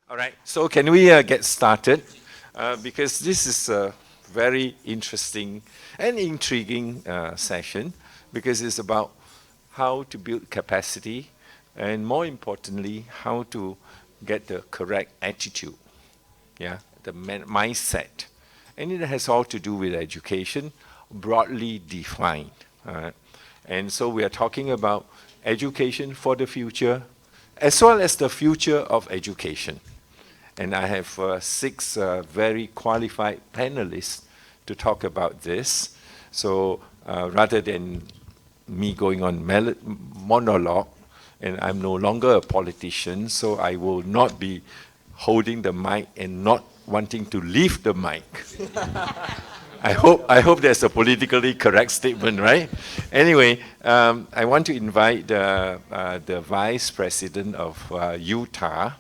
All right, so can we get started? Because this is a very interesting and intriguing session because it's about how to build capacity and more importantly, how to get the correct attitude, yeah, the mindset. And it has all to do with education, broadly defined. And so we are talking about education for the future, as well as the future of education. And I have six very qualified panelists to talk about this. So rather than me going on monologue, and I'm no longer a politician, so I will not be holding the mic and not wanting to leave the mic. I hope that's a politically correct statement, right? Anyway, I want to invite the Vice President of Utah,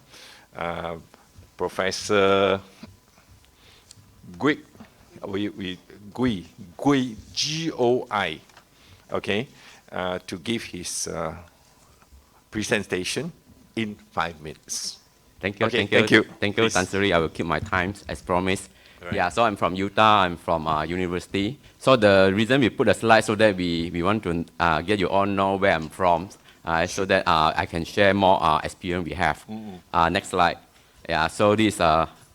Professor Gui, G-O-I, okay, to give his presentation in 5 minutes. Thank you, Okay, thank you. Thank you, you, Tansuri. I will keep my time as promised. Right. Yeah, so I'm from Utah, I'm from university. So the reason we put a slide so that we want to get you all know where I'm from, so that I can share more experience we have. Next slide. Yeah, so this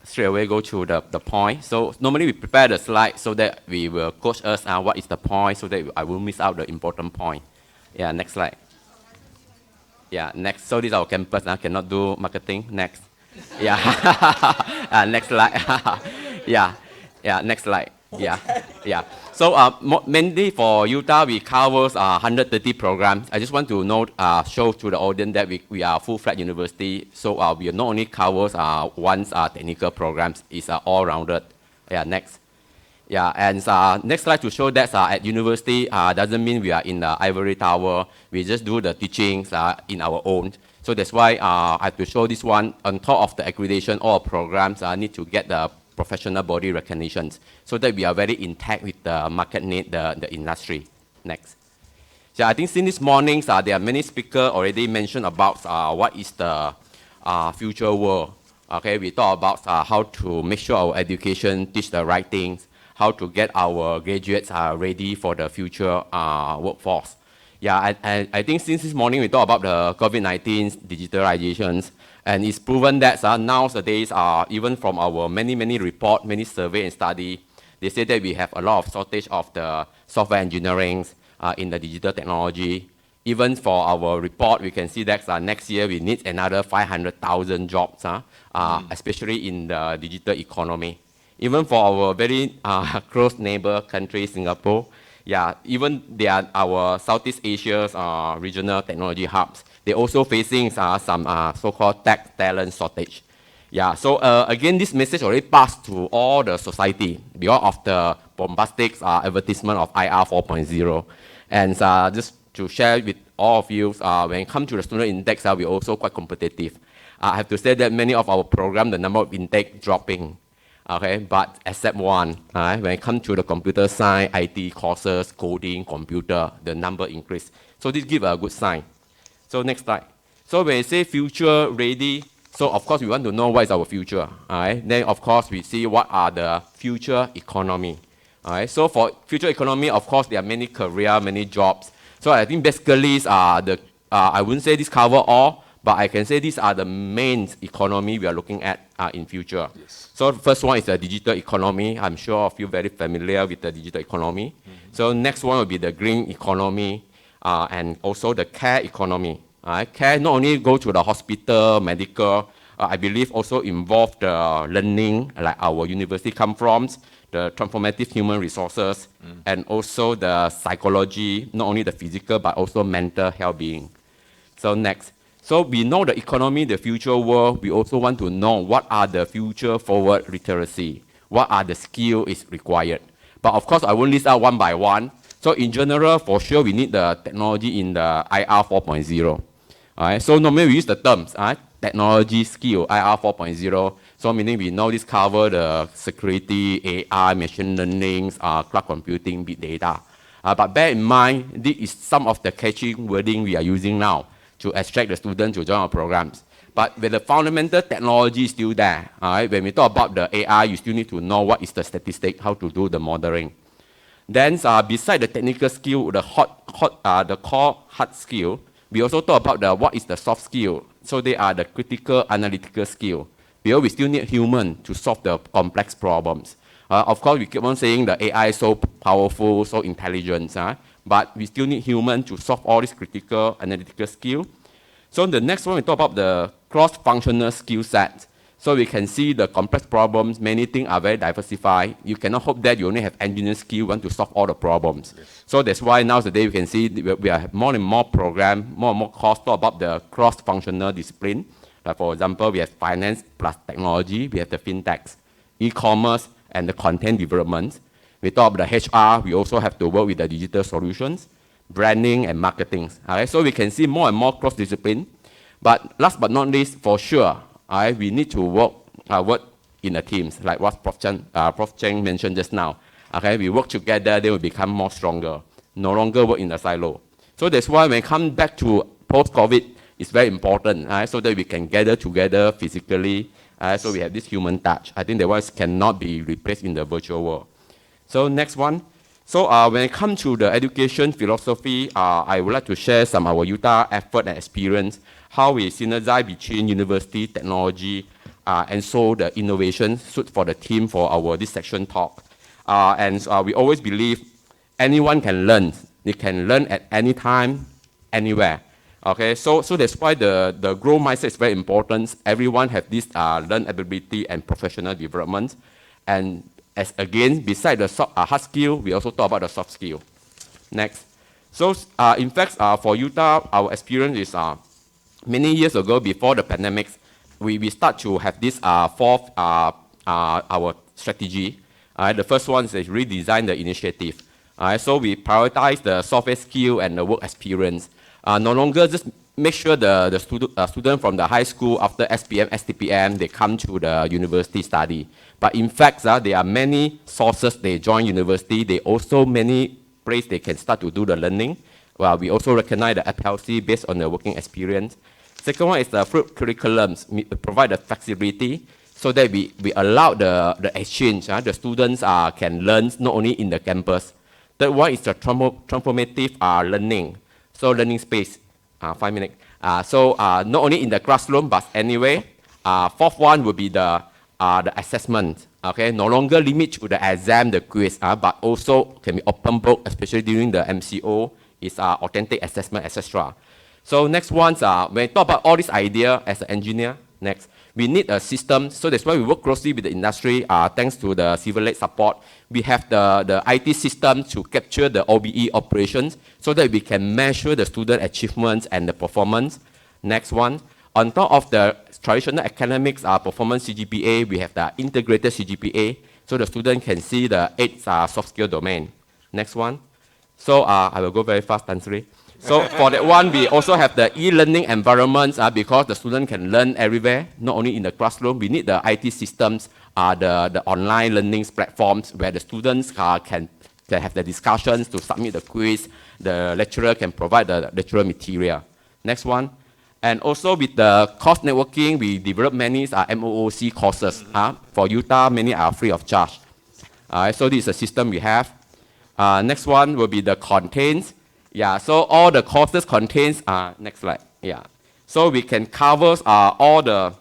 straight away go to the point. So normally we prepare the slide so that we will coach us what is the point so that I will miss out the important point. Yeah, next slide. Yeah, next. So this is our campus. Cannot do marketing. Next. Yeah. Next slide. Yeah. Next slide. Yeah. So mainly for Utah, we cover 130 programs. I just want to show to the audience that we are a full-fledged university. So we not only cover one technical programs. It's all-rounded. Yeah. Next. Yeah, and next slide to show that at university doesn't mean we are in the ivory tower. We just do the teachings in our own. So that's why I have to show this one. On top of the accreditation, all programs need to get the professional body recognitions so that we are very intact with the market need, the industry. Next. So I think since this morning, there are many speakers already mentioned about what is the future world. Okay, we talk about how to make sure our education teach the right things, how to get our graduates ready for the future workforce. Yeah, I think since this morning we talk about the COVID-19 digitalizations, and it's proven that nowadays, even from our many report, many survey and study, they say that we have a lot of shortage of the software engineering in the digital technology. Even for our report, we can see that next year we need another 500,000 jobs, especially in the digital economy. Even for our very close neighbor country, Singapore, yeah, even they are our Southeast Asia's regional technology hubs. They're also facing some so-called tech talent shortage. Yeah, so again, this message already passed to all the society because of the bombastic advertisement of IR 4.0. And just to share with all of you, when it comes to the student index, we're also quite competitive. I have to say that many of our programs, the number of intake dropping. Okay, but except one, when it comes to the computer science, IT courses, coding, computer, the number increase. So this gives a good sign. So next slide. So when you say future ready, so of course we want to know what is our future. Then of course we see what are the future economy. So for future economy, of course there are many career, many jobs. So I think basically I wouldn't say this cover all, but I can say these are the main economy we are looking at in future. Yes. So the first one is the digital economy. I'm sure all of you very familiar with the digital economy. So next one will be the green economy and also the care economy. Care not only go to the hospital, medical, I believe also involve the learning, like our university come from, the transformative human resources, and also the psychology, not only the physical, but also mental well-being. So next. So we know the economy, the future world. We also want to know what are the future forward literacy, what are the skills is required. But of course, I won't list out one by one. So in general, for sure, we need the technology in the IR 4.0. So normally we use the terms, technology skill, IR 4.0. So meaning we know this cover the security, AI, machine learning, cloud computing, big data. But bear in mind, this is some of the catchy wording we are using now to attract the students to join our programs. But when the fundamental technology is still there, all right? When we talk about the AI, you still need to know what is the statistic, how to do the modeling. Then, beside the technical skill, the core hard skill, we also talk about what is the soft skill. So they are the critical analytical skill. Because we still need human to solve the complex problems. Of course, we keep on saying the AI is so powerful, so intelligent, but we still need human to solve all these critical analytical skill. So the next one, we talk about the cross-functional skill set. So we can see the complex problems, many things are very diversified. You cannot hope that you only have engineering skill, want to solve all the problems. Yes. So that's why nowadays we can see we have more and more program, more and more course talk about the cross-functional discipline. Like for example, we have finance plus technology, we have the fintechs, e-commerce, and the content development. We talk about the HR, we also have to work with the digital solutions, branding and marketing. Right? So we can see more and more cross-discipline. But last but not least, for sure, we need to work in the teams, like what Prof. Cheng mentioned just now. Okay, we work together, they will become more stronger, no longer work in a silo. So that's why when it comes back to post-COVID, it's very important, so that we can gather together physically, so we have this human touch. I think that one cannot be replaced in the virtual world. So next one. So when it comes to the education philosophy, I would like to share some of our Utah effort and experience, how we synergize between university, technology, and so the innovation suit for the team for our this section talk. And we always believe anyone can learn. They can learn at any time, anywhere. Okay, so that's why the growth mindset is very important. Everyone have this learn ability and professional development. And as again, beside the hard skill, we also talk about the soft skill. Next. So in fact, for Utah, our experience is many years ago, before the pandemic, we start to have this fourth our strategy. The first one is redesign the initiative. So we prioritize the software skill and the work experience. No longer just make sure the student from the high school after SPM, STPM, they come to the university study. But in fact, there are many sources they join university. They also many places they can start to do the learning. Well, we also recognize the FLC based on the working experience. Second one is the curriculums. We provide the flexibility so that we allow the exchange. The students can learn not only in the campus. Third one is the transformative learning. So learning space, 5 minutes. So not only in the classroom, but anyway. Fourth one would be the assessment. Okay, no longer limit to the exam, the quiz, but also can be open book, especially during the MCO, is authentic assessment, etc. So next one, when we talk about all this idea as an engineer, next, we need a system. So that's why we work closely with the industry. Thanks to the civil led support, we have the IT system to capture the OBE operations so that we can measure the student achievements and the performance. Next one, on top of the traditional academics performance CGPA, we have the integrated CGPA, so the student can see the 8 soft skill domain. Next one. So I will go very fast, Tansri. So for that one, we also have the e-learning environments because the student can learn everywhere, not only in the classroom. We need the IT systems, the online learning platforms where the students can have the discussions to submit the quiz. The lecturer can provide the lecturer material. Next one. And also with the course networking, we develop many MOOC courses. For Utah, many are free of charge. So this is a system we have. Next one will be the contents. Yeah, so all the courses contains, next slide, yeah. So we can cover all the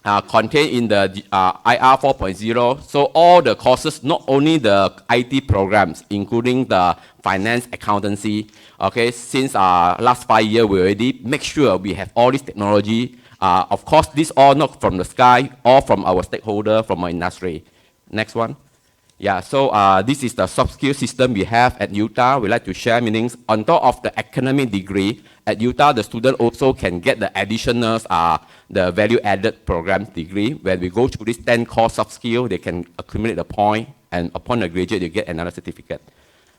content in the IR 4.0. So all the courses, not only the IT programs, including the finance, accountancy, okay, since last 5 years, we already make sure we have all this technology. Of course, this all not from the sky, all from our stakeholder, from our industry. Next one. Yeah, so this is the soft skill system we have at Utah. We like to share meanings. On top of the academic degree, at Utah, the student also can get the additional, the value-added program degree. When we go through this 10 core soft skill, they can accumulate the point, and upon the graduate, they get another certificate.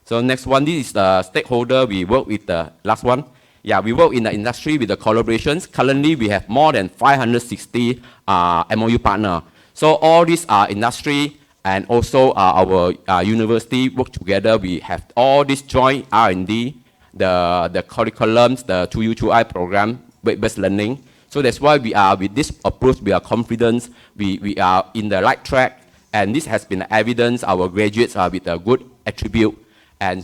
So next one, this is the stakeholder. We work with the last one. Yeah, we work in the industry with the collaborations. Currently, we have more than 560 MOU partners. So all these industry and also our university work together. We have all this joint R&D, the curriculums, the 2U2I program, web-based learning. So that's why we are, with this approach, we are confident we are in the right track. And this has been evidence our graduates are with a good attribute and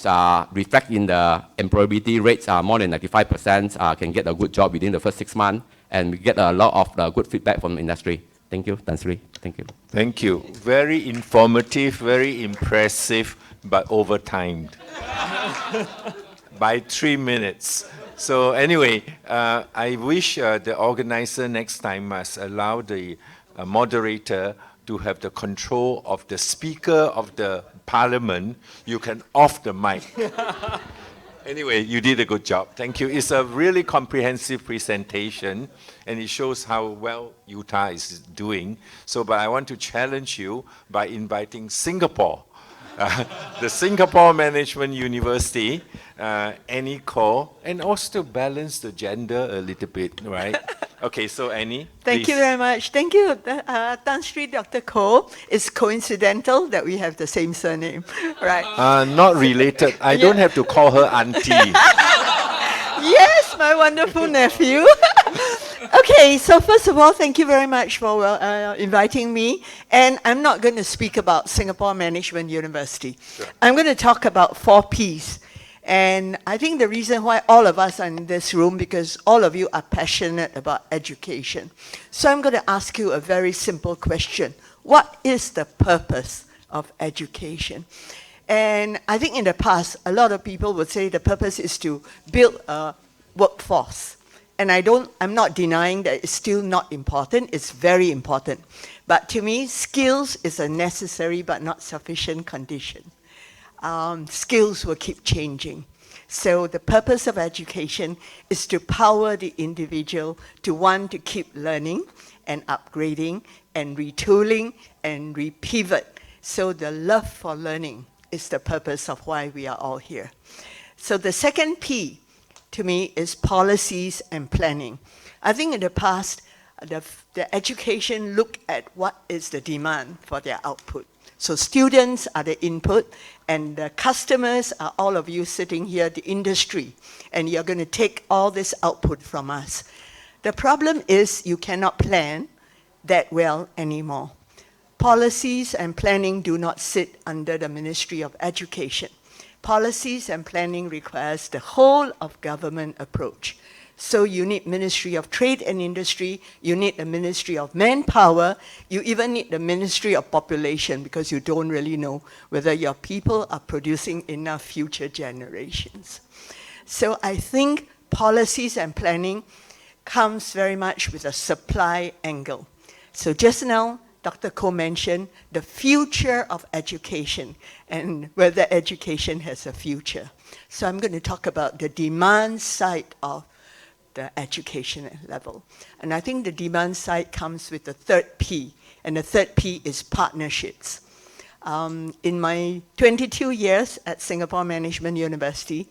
reflect in the employability rates more than 95% can get a good job within the first 6 months. And we get a lot of good feedback from the industry. Thank you, Tan Sri. Thank you. Thank you. Very informative, very impressive, but overtimed by 3 minutes. So anyway, I wish the organizer next time must allow the moderator to have the control of the speaker of the parliament. You can off the mic. Anyway, you did a good job. Thank you. It's a really comprehensive presentation, and it shows how well Utah is doing. So, but I want to challenge you by inviting Singapore, the Singapore Management University, Annie Ko, and also balance the gender a little bit, right? Okay, so Annie, Thank please. you very much. Thank you, Tan Sri Dr. Ko. It's coincidental that we have the same surname, right? Not related. I don't have to call her auntie. Yes, my wonderful nephew. Okay, so first of all, thank you very much for inviting me. And I'm not going to speak about Singapore Management University. Sure. I'm going to talk about 4 Ps. And I think the reason why all of us are in this room, because all of you are passionate about education. So I'm going to ask you a very simple question. What is the purpose of education? And I think in the past, a lot of people would say the purpose is to build a workforce. And I'm not denying that it's still not important. It's very important. But to me, skills is a necessary but not sufficient condition. Skills will keep changing. So the purpose of education is to power the individual to want to keep learning and upgrading and retooling and repivot. So the love for learning is the purpose of why we are all here. So the second P, to me, is policies and planning. I think in the past, the education looked at what is the demand for their output. So students are the input, and the customers are all of you sitting here, the industry, and you're going to take all this output from us. The problem is you cannot plan that well anymore. Policies and planning do not sit under the Ministry of Education. Policies and planning requires the whole of government approach. So you need Ministry of Trade and Industry, you need the Ministry of Manpower, you even need the Ministry of Population, because you don't really know whether your people are producing enough future generations. So I think policies and planning comes very much with a supply angle. So just now, Dr. Ko mentioned the future of education and whether education has a future. So I'm going to talk about the demand side of the education level. And I think the demand side comes with the third P, and the third P is partnerships. In my 22 years at Singapore Management University,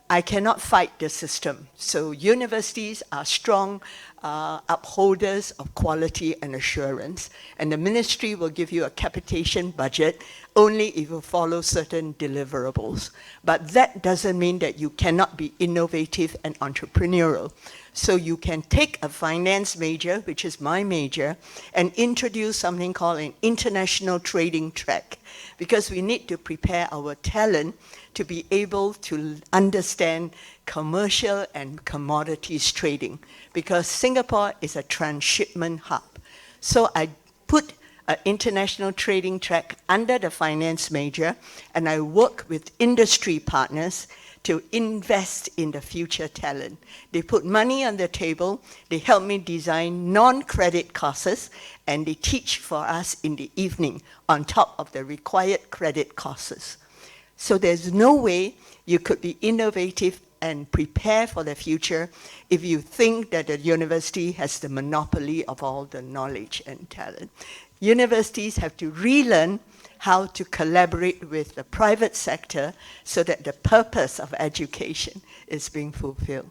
I cannot fight the system. So universities are strong upholders of quality and assurance, and the ministry will give you a capitation budget only if you follow certain deliverables. But that doesn't mean that you cannot be innovative and entrepreneurial. So you can take a finance major, which is my major, and introduce something called an international trading track, because we need to prepare our talent to be able to understand commercial and commodities trading, because Singapore is a transshipment hub. So I put an international trading track under the finance major, and I work with industry partners to invest in the future talent. They put money on the table, they help me design non-credit courses, and they teach for us in the evening on top of the required credit courses. So there's no way you could be innovative and prepare for the future if you think that the university has the monopoly of all the knowledge and talent. Universities have to relearn how to collaborate with the private sector so that the purpose of education is being fulfilled.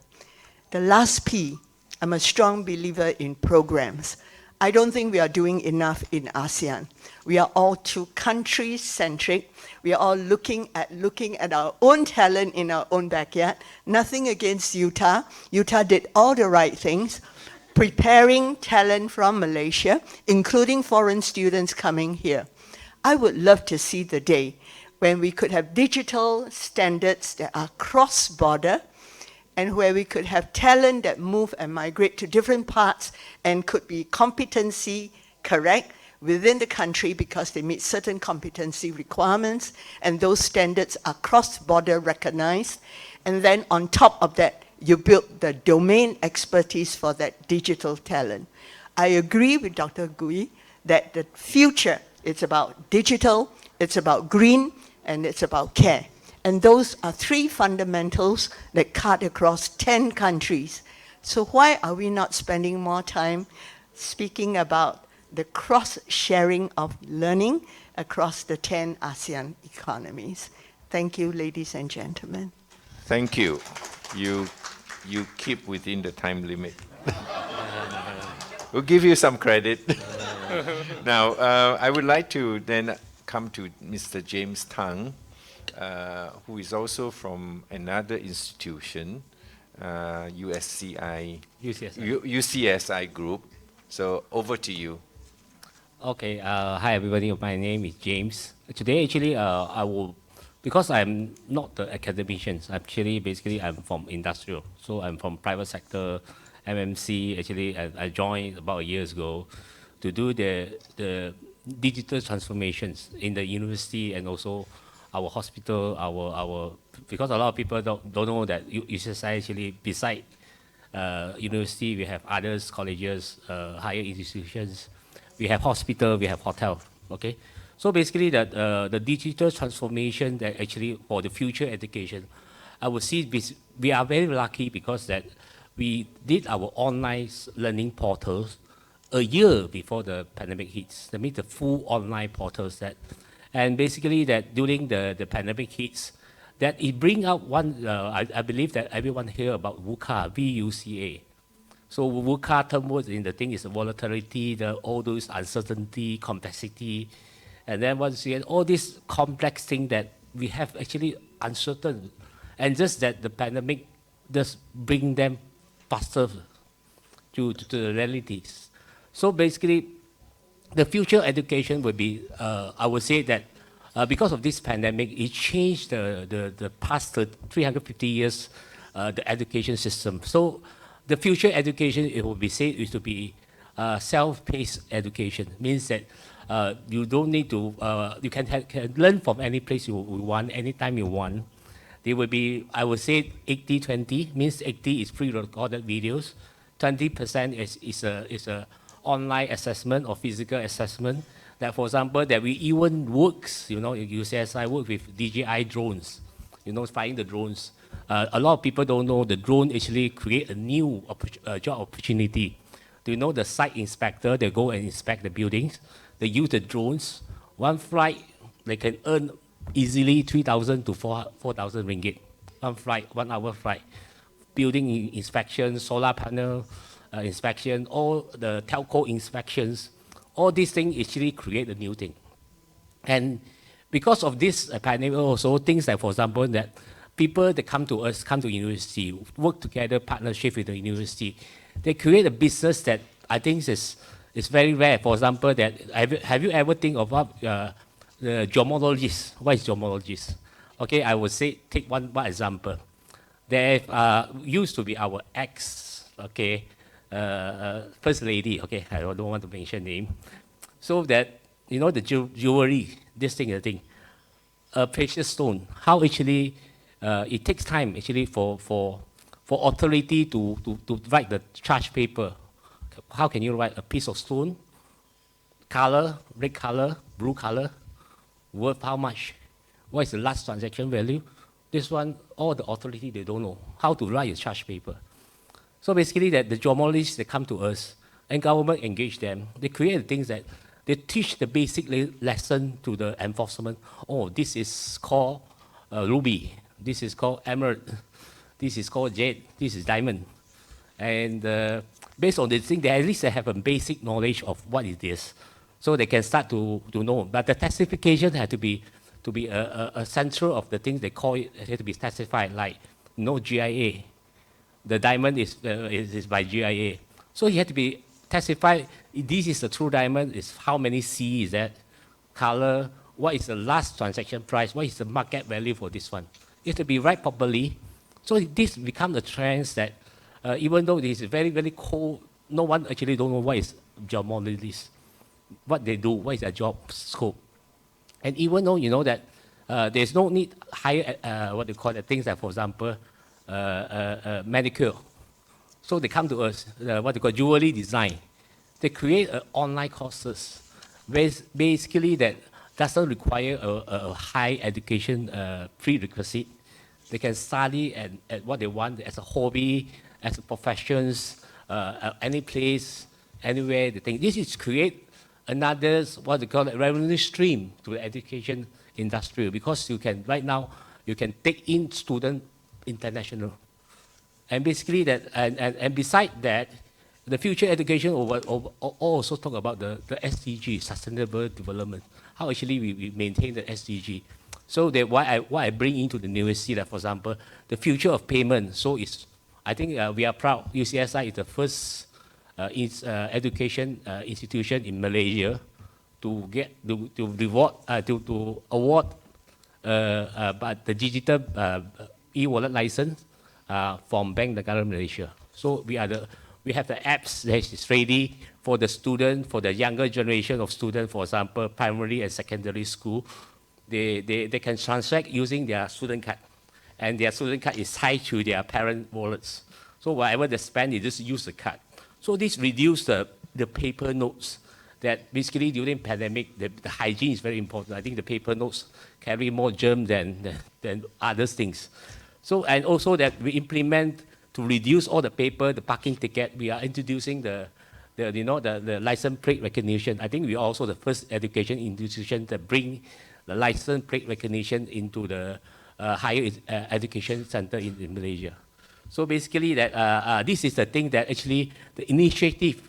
The last P, I'm a strong believer in programs. I don't think we are doing enough in ASEAN. We are all too country-centric. We are all looking at our own talent in our own backyard. Nothing against Utah. Utah did all the right things. preparing talent from Malaysia, including foreign students coming here. I would love to see the day when we could have digital standards that are cross-border, and where we could have talent that move and migrate to different parts and could be competency correct within the country because they meet certain competency requirements, and those standards are cross-border recognized. And then on top of that, you build the domain expertise for that digital talent. I agree with Dr. Gui that the future, it's about digital, it's about green, and it's about care. And those are three fundamentals that cut across 10 countries. So why are we not spending more time speaking about the cross-sharing of learning across the 10 ASEAN economies? Thank you, ladies and gentlemen. Thank you. You keep within the time limit. We'll give you some credit. Now, I would like to then come to Mr. James Tang, who is also from another institution, USCI, UCSI group. So over to you. Okay, hi everybody, my name is James. Today actually I will, because I'm not the academician, actually basically I'm from industrial. So I'm from private sector, MMC, actually I joined about a year ago to do the digital transformations in the university and also our hospital, because a lot of people don't know that USCI actually beside university, we have others, colleges, higher institutions, we have hospital, we have hotel, okay? So basically that the digital transformation that actually for the future education, I would see we are very lucky because that we did our online learning portals a year before the pandemic hits. That means the full online portals that, and basically that during the pandemic hits, that it bring out one, I believe that everyone hear about VUCA, V-U-C-A. So VUCA term words in the thing is the volatility, all those uncertainty, complexity, and then once again, all these complex things that we have actually uncertain, and just that the pandemic just bring them faster to the realities. So basically, the future education will be, I would say that because of this pandemic, it changed the past 350 years, the education system. So the future education, it will be said, is to be self-paced education. Means that you don't need to, you can learn from any place you want, anytime you want. There will be, I would say, 80-20, means 80 is pre-recorded videos, 20% is a online assessment or physical assessment. That, for example, that we even works, you know, UCSI work with DJI drones, you know, flying the drones. A lot of people don't know the drone actually create a new job opportunity. Do you know the site inspector, they go and inspect the buildings, they use the drones. One flight, they can earn easily 3,000 to 4,000 ringgit. One flight, 1 hour flight. Building inspection, solar panel inspection, all the telco inspections, all these things actually create a new thing. And because of this pandemic also, things like, for example, that people that come to us, come to university, work together, partnership with the university, they create a business that I think is very rare. For example, that have you ever think of what the gemologist? What is gemologist? Okay, I would say, take one example. There used to be our ex, okay, first lady, okay, I don't want to mention name. So that, you know, the jewelry, this thing, the thing, a precious stone, how actually it takes time actually for authority to write the charge paper. How can you write a piece of stone, color, red color, blue color, worth how much? What is the last transaction value? This one, all the authority, they don't know how to write a charge paper. So basically that the gemologists, they come to us and government engage them. They create things that they teach the basic lesson to the enforcement. Oh, this is called ruby. This is called emerald. This is called jade. This is diamond. And based on this thing, they at least have a basic knowledge of what it is. So they can start to know. But the testification had to be a central of the things they call it, it had to be testified, like, you know, GIA. The diamond is by GIA. So he had to be testified, this is the true diamond, is how many C is that, color, what is the last transaction price, what is the market value for this one. It has to be right properly. So this becomes a trend that even though this is very, very cold, no one actually don't know what is geomologist, what they do, what is their job scope. And even though you know that there's no need higher, what they call it, things like, for example, manicure. So they come to us, what they call jewelry design. They create online courses, basically that doesn't require a high education prerequisite. They can study at what they want as a hobby, as a professions, any place, anywhere. They think this is create another, what they call it, revenue stream to the education industry, because you can, right now, you can take in student international. And basically that, and beside that, the future education also talk about the SDG, Sustainable Development, how actually we maintain the SDG. So that why I bring into the university, like for example, the future of payment. So it's, I think we are proud, UCSI is the first education institution in Malaysia to get, to reward, to award but the digital e-wallet license from Bank Negara Malaysia. So we have the apps that is ready for the student, for the younger generation of students, for example, primary and secondary school. They can transact using their student card, and their student card is tied to their parent wallets. So whatever they spend, they just use the card. So this reduces the paper notes that basically during pandemic, the hygiene is very important. I think the paper notes carry more germs than other things. So, and also that we implement to reduce all the paper, the parking ticket, we are introducing the license plate recognition. I think we are also the first education institution that bring the license plate recognition into the higher education center in Malaysia. So basically that this is the thing that actually the initiative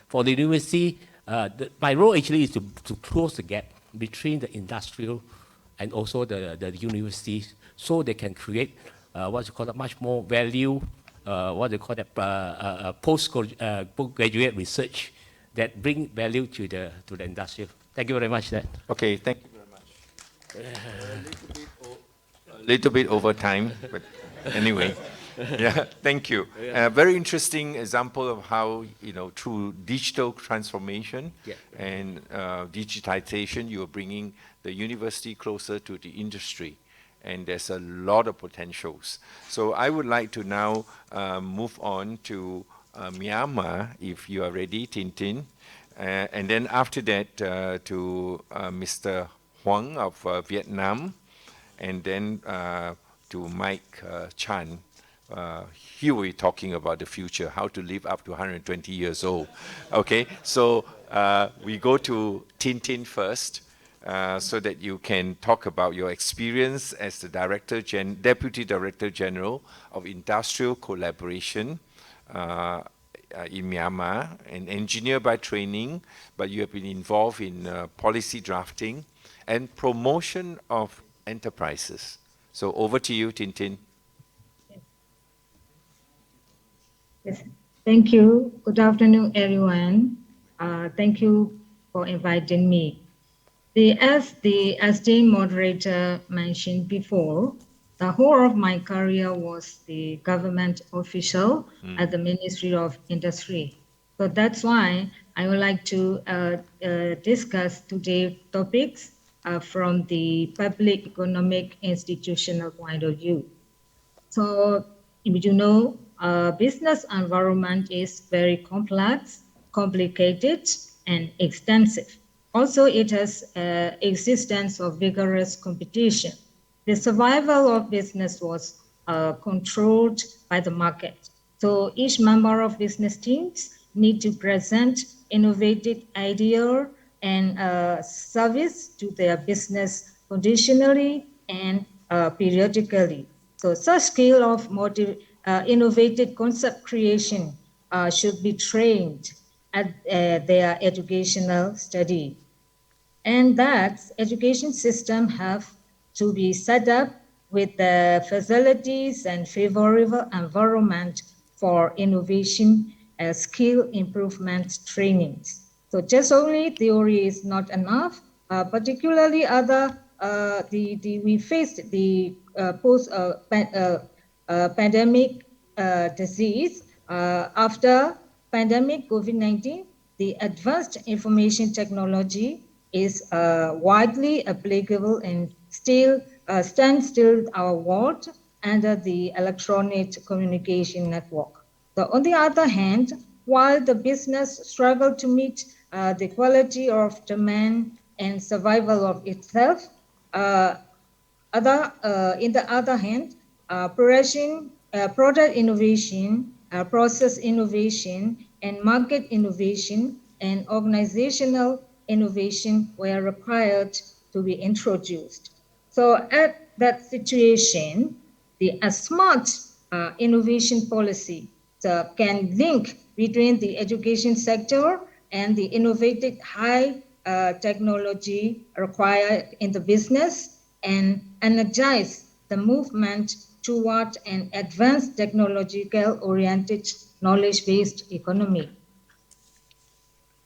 for the university, my role actually is to close the gap between the industrial and also the universities, so they can create what's called much more value, what they call postgraduate research that bring value to the industry. Thank you very much. Okay, thank you very much. A little bit over time, but anyway. Yeah, thank you. Very interesting example of how, through digital transformation and digitization, you are bringing the university closer to the industry. And there's a lot of potentials. So I would like to now move on to Myanmar, if you are ready, Tintin. And then after that, to Mr. Huang of Vietnam, and then to Mike Chan. Here we're talking about the future, how to live up to 120 years old. Okay, so we go to Tintin first, so that you can talk about your experience as the Deputy Director General of Industrial Collaboration in Myanmar, an engineer by training, but you have been involved in policy drafting and promotion of enterprises. So over to you, Tintin. Yes. Thank you. Good afternoon, everyone. Thank you for inviting me. As the SD moderator mentioned before, the whole of my career was the government official at the Ministry of Industry. So that's why I would like to discuss today's topics from the public economic institutional point of view. So, business environment is very complex, complicated, and extensive. Also, it has existence of vigorous competition. The survival of business was controlled by the market. So each member of business teams need to present innovative idea and service to their business conditionally and periodically. So such skill of innovative concept creation should be trained at their educational study. And that education system have to be set up with the facilities and favorable environment for innovation skill improvement trainings. So just only theory is not enough, particularly we faced the pandemic disease. After pandemic COVID-19, the advanced information technology is widely applicable and still stands still our world under the electronic communication network. So on the other hand, while the business struggle to meet the quality of demand and survival of itself, in the other hand, product innovation, process innovation, and market innovation and organizational innovation were required to be introduced. So at that situation, the smart innovation policy can link between the education sector and the innovative high technology required in the business and energize the movement toward an advanced technological-oriented knowledge-based economy.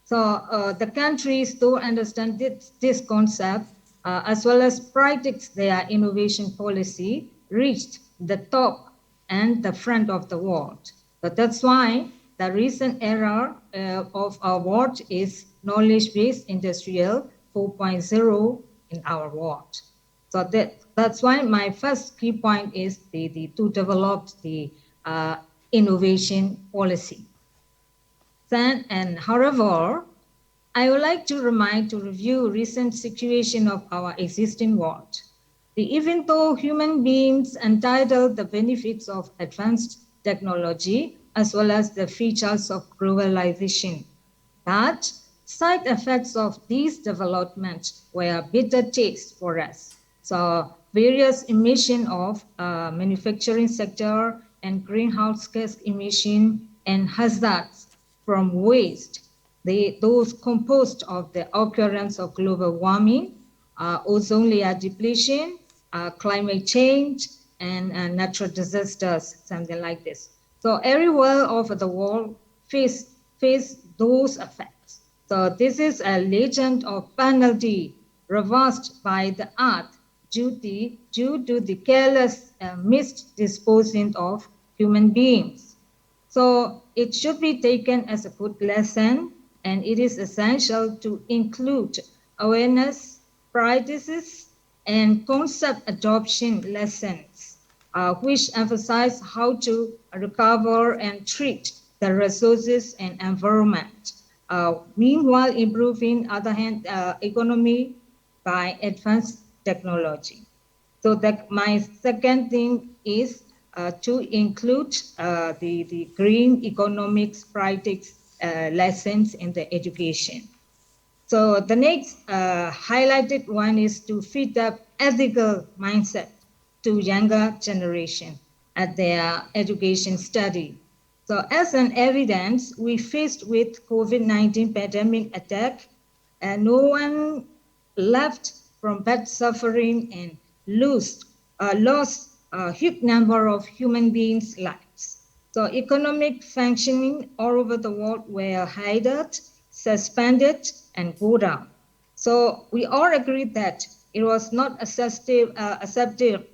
So the countries do understand this concept as well as practice their innovation policy reached the top and the front of the world. But that's why the recent era of our world is knowledge-based industrial 4.0 in our world. So that's why my first key point is to develop the innovation policy. Then, and however, I would like to review recent situation of our existing world. Even though human beings entitled the benefits of advanced technology as well as the features of globalization, but side effects of these developments were bitter taste for us. So various emission of manufacturing sector and greenhouse gas emission and hazards from waste, those composed of the occurrence of global warming, ozone layer depletion, climate change, and natural disasters, something like this. So everywhere over the world face those effects. So this is a legend of penalty reversed by the earth due to the careless misdisposing of human beings. So it should be taken as a good lesson, and it is essential to include awareness, practices, and concept adoption lessons, which emphasize how to recover and treat the resources and environment. Meanwhile, improving, other hand, economy by advanced technology. So that my second thing is to include the green economics practice lessons in the education. So the next highlighted one is to feed up ethical mindset to younger generation at their education study. So as an evidence, we faced with COVID-19 pandemic attack, and no one left from bad suffering and lost a huge number of human beings' lives. So economic functioning all over the world were hindered, suspended, and go down. So we all agreed that it was not acceptable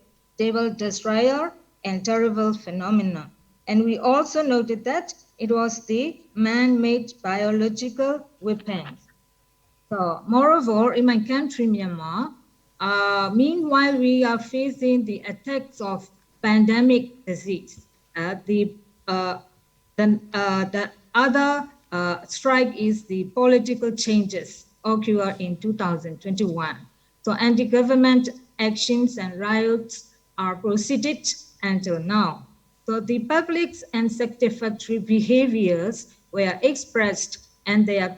destroyer and terrible phenomenon. And we also noted that it was the man-made biological weapons. So moreover, in my country, Myanmar, meanwhile we are facing the attacks of pandemic disease. The other strike is the political changes occur in 2021. So anti-government actions and riots are proceeded until now. So the public's and satisfactory behaviors were expressed and their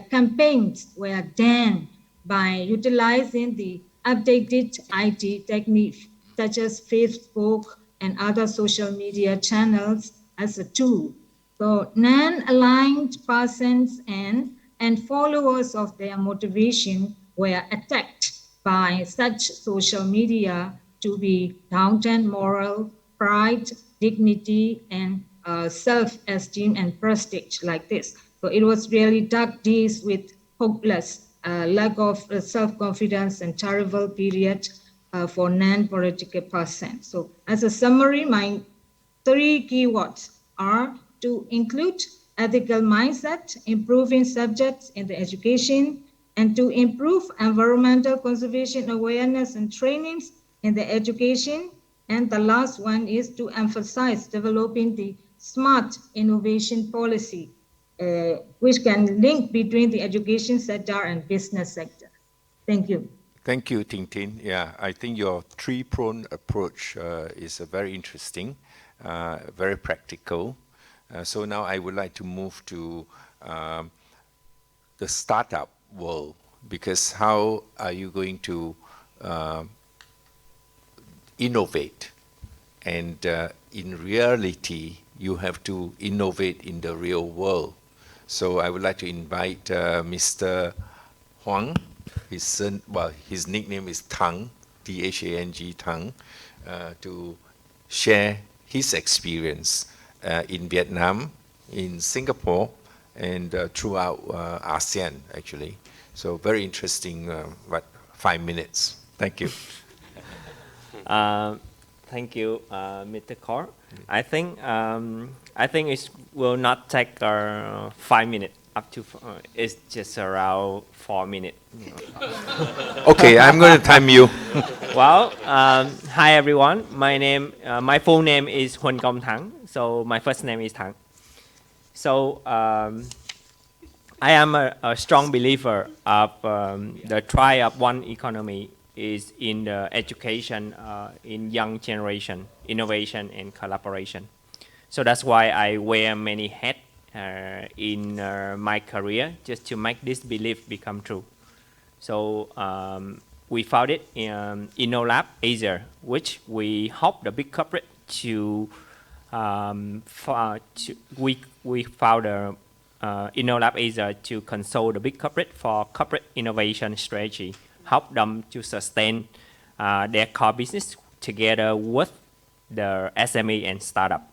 campaigns were done by utilizing the updated IT techniques such as Facebook and other social media channels as a tool. So non-aligned persons and followers of their motivation were attacked by such social media to be downturn moral, pride, dignity, and self-esteem and prestige like this. So it was really dark days with hopeless, lack of self-confidence and terrible period for non-political person. So as a summary, my 3 keywords are to include ethical mindset, improving subjects in the education, and to improve environmental conservation awareness and trainings in the education. And the last one is to emphasize developing the smart innovation policy, which can link between the education sector and business sector. Thank you. Thank you, Ting Tin. Yeah, I think your three-pronged approach is very interesting, very practical. So now I would like to move to the startup world, because how are you going to innovate? And in reality, you have to innovate in the real world. So I would like to invite Mr. Huang. His nickname is Thang, T-H-A-N-G, Thang, to share his experience in Vietnam, in Singapore, and throughout ASEAN, actually. So very interesting, 5 minutes. Thank you. Thank you, Mr. Kaur. I think it will not take 5 minutes. Up to it's just around 4 minutes. Okay, I'm going to time you. Well, hi everyone. My full name is Cong-Thang. So my first name is Thang. So I am a strong believer of the try of one economy is in the education in young generation, innovation and collaboration. So that's why I wear many hats in my career just to make this belief become true. So we founded InnoLab Asia, which we help the big corporate to we found InnoLab Asia to consult the big corporate for corporate innovation strategy, help them to sustain their core business together with the SME and startup.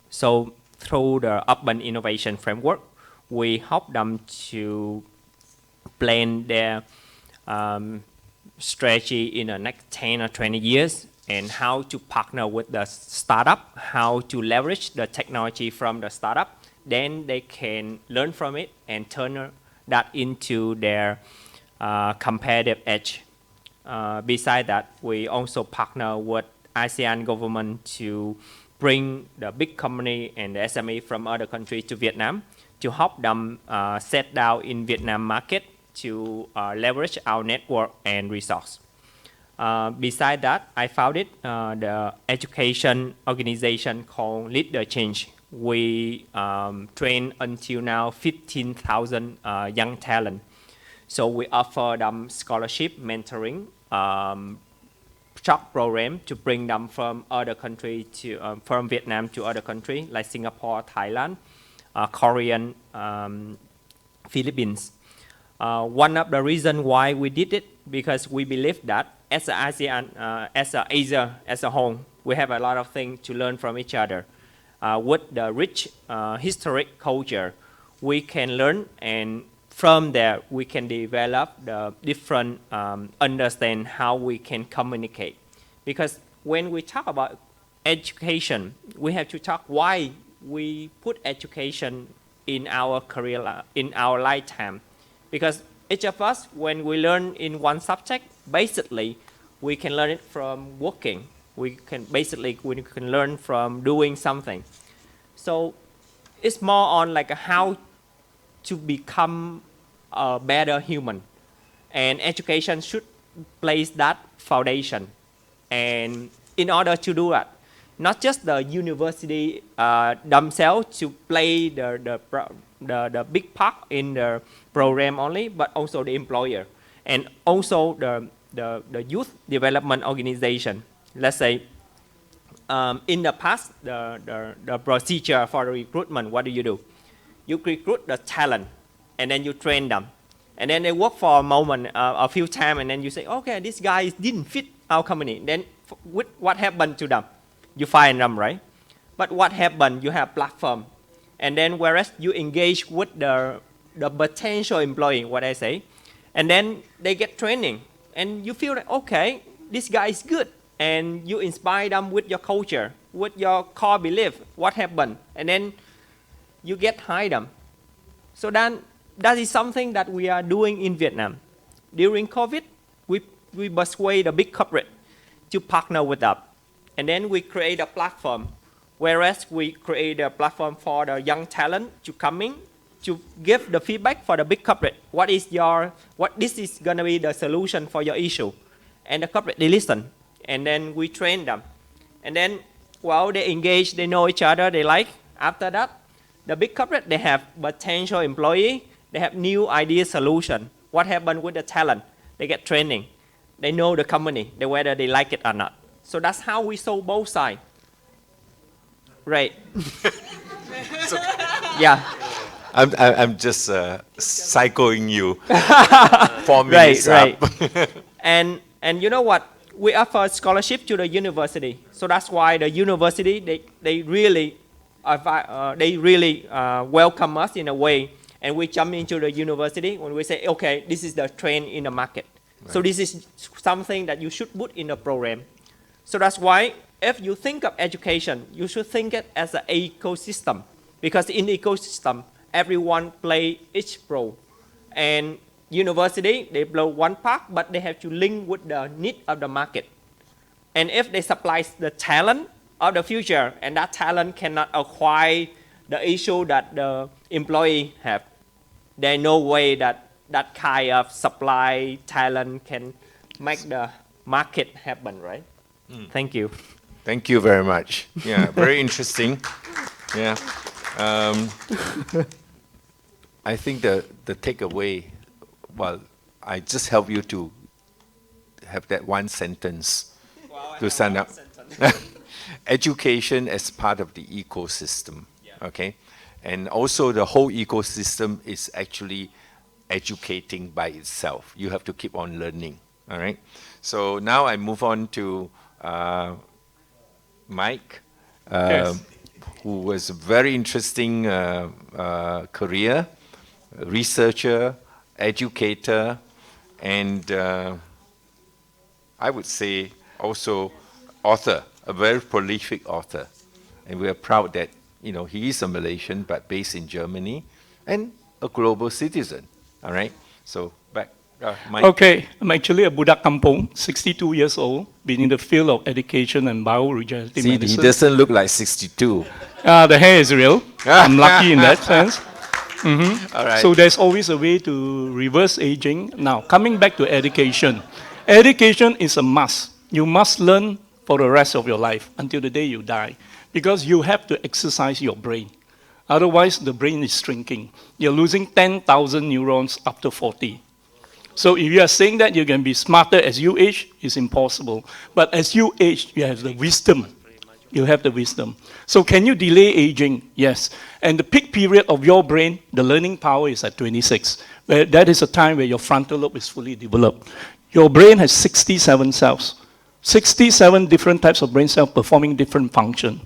So through the urban innovation framework, we help them to plan their strategy in the next 10 or 20 years and how to partner with the startup, how to leverage the technology from the startup. Then they can learn from it and turn that into their competitive edge. Besides that, we also partner with ASEAN government to bring the big company and the SME from other countries to Vietnam to help them set down in Vietnam market to leverage our network and resource. Besides that, I founded the education organization called Lead the Change. We train until now 15,000 young talent. So we offer them scholarship, mentoring, job program to bring them from other countries to from Vietnam to other countries like Singapore, Thailand, Korean, Philippines. One of the reasons why we did it because we believe that as an ASEAN, as a Asia as a whole, we have a lot of things to learn from each other. With the rich historic culture, we can learn, and from there we can develop the different understand how we can communicate. Because when we talk about education, we have to talk why we put education in our career, in our lifetime. Because each of us, when we learn in one subject, basically we can learn it from working. We can learn from doing something. So it's more on like how to become a better human, and education should place that foundation. And in order to do that, not just the university themselves to play the big part in the program only, but also the employer and also the youth development organization. Let's say in the past, the procedure for the recruitment, what do? You recruit the talent and then you train them. And then they work for a moment, a few times, and then you say, okay, this guy didn't fit our company. Then what happened to them? You fire them, right? But what happened? You have platform. And then whereas you engage with the potential employee, what I say, and then they get training. And you feel like, okay, this guy is good. And you inspire them with your culture, with your core belief. What happened? And then you get hire them. So then that is something that we are doing in Vietnam. During COVID, we persuade a big corporate to partner with us. And then we create a platform. Whereas we create a platform for the young talent to come in, to give the feedback for the big corporate. What this is gonna be the solution for your issue. And the corporate, they listen. And then we train them. And then, well, they engage, they know each other, they like. After that, the big corporate, they have potential employee, they have new idea solution. What happened with the talent? They get training. They know the company, whether they like it or not. So that's how we saw both sides. Right. Yeah. I'm just psychoing you. 4 minutes right. up. And you know what? We offer scholarship to the university. So that's why the university, they really welcome us in a way. And we jump into the university when we say, okay, this is the trend in the market. Right. So this is something that you should put in the program. So that's why if you think of education, you should think it as an ecosystem. Because in the ecosystem, everyone play each role. And university, they play one part, but they have to link with the need of the market. And if they supply the talent of the future, and that talent cannot acquire the issue that the employee have, there's no way that that kind of supply talent can make the market happen, right? Thank you. Thank you very much. Yeah, very interesting. Yeah. I think the takeaway, well, I just help you to have that one sentence to sum up. Education as part of the ecosystem, okay? And also the whole ecosystem is actually educating by itself. You have to keep on learning, all right? So now I move on to Mike, Yes. who was a very interesting career, researcher, educator, and I would say also author, a very prolific author. And we are proud that, you know, he is a Malaysian but based in Germany and a global citizen, all right? So back, Mike. Okay, I'm actually a Budak Kampung, 62 years old, been in the field of education and bioregenerative See, he medicine. doesn't look like 62. The hair is real. I'm lucky in that sense. All right. So there's always a way to reverse aging. Now, coming back to education. Education is a must. You must learn for the rest of your life until the day you die, because you have to exercise your brain. Otherwise, the brain is shrinking. You're losing 10,000 neurons after 40. So if you are saying that you're going to be smarter as you age, it's impossible. But as you age, you have the wisdom. You have the wisdom. So can you delay aging? Yes. And the peak period of your brain, the learning power is at 26. Where that is a time where your frontal lobe is fully developed. Your brain has 67 cells. 67 different types of brain cells performing different function.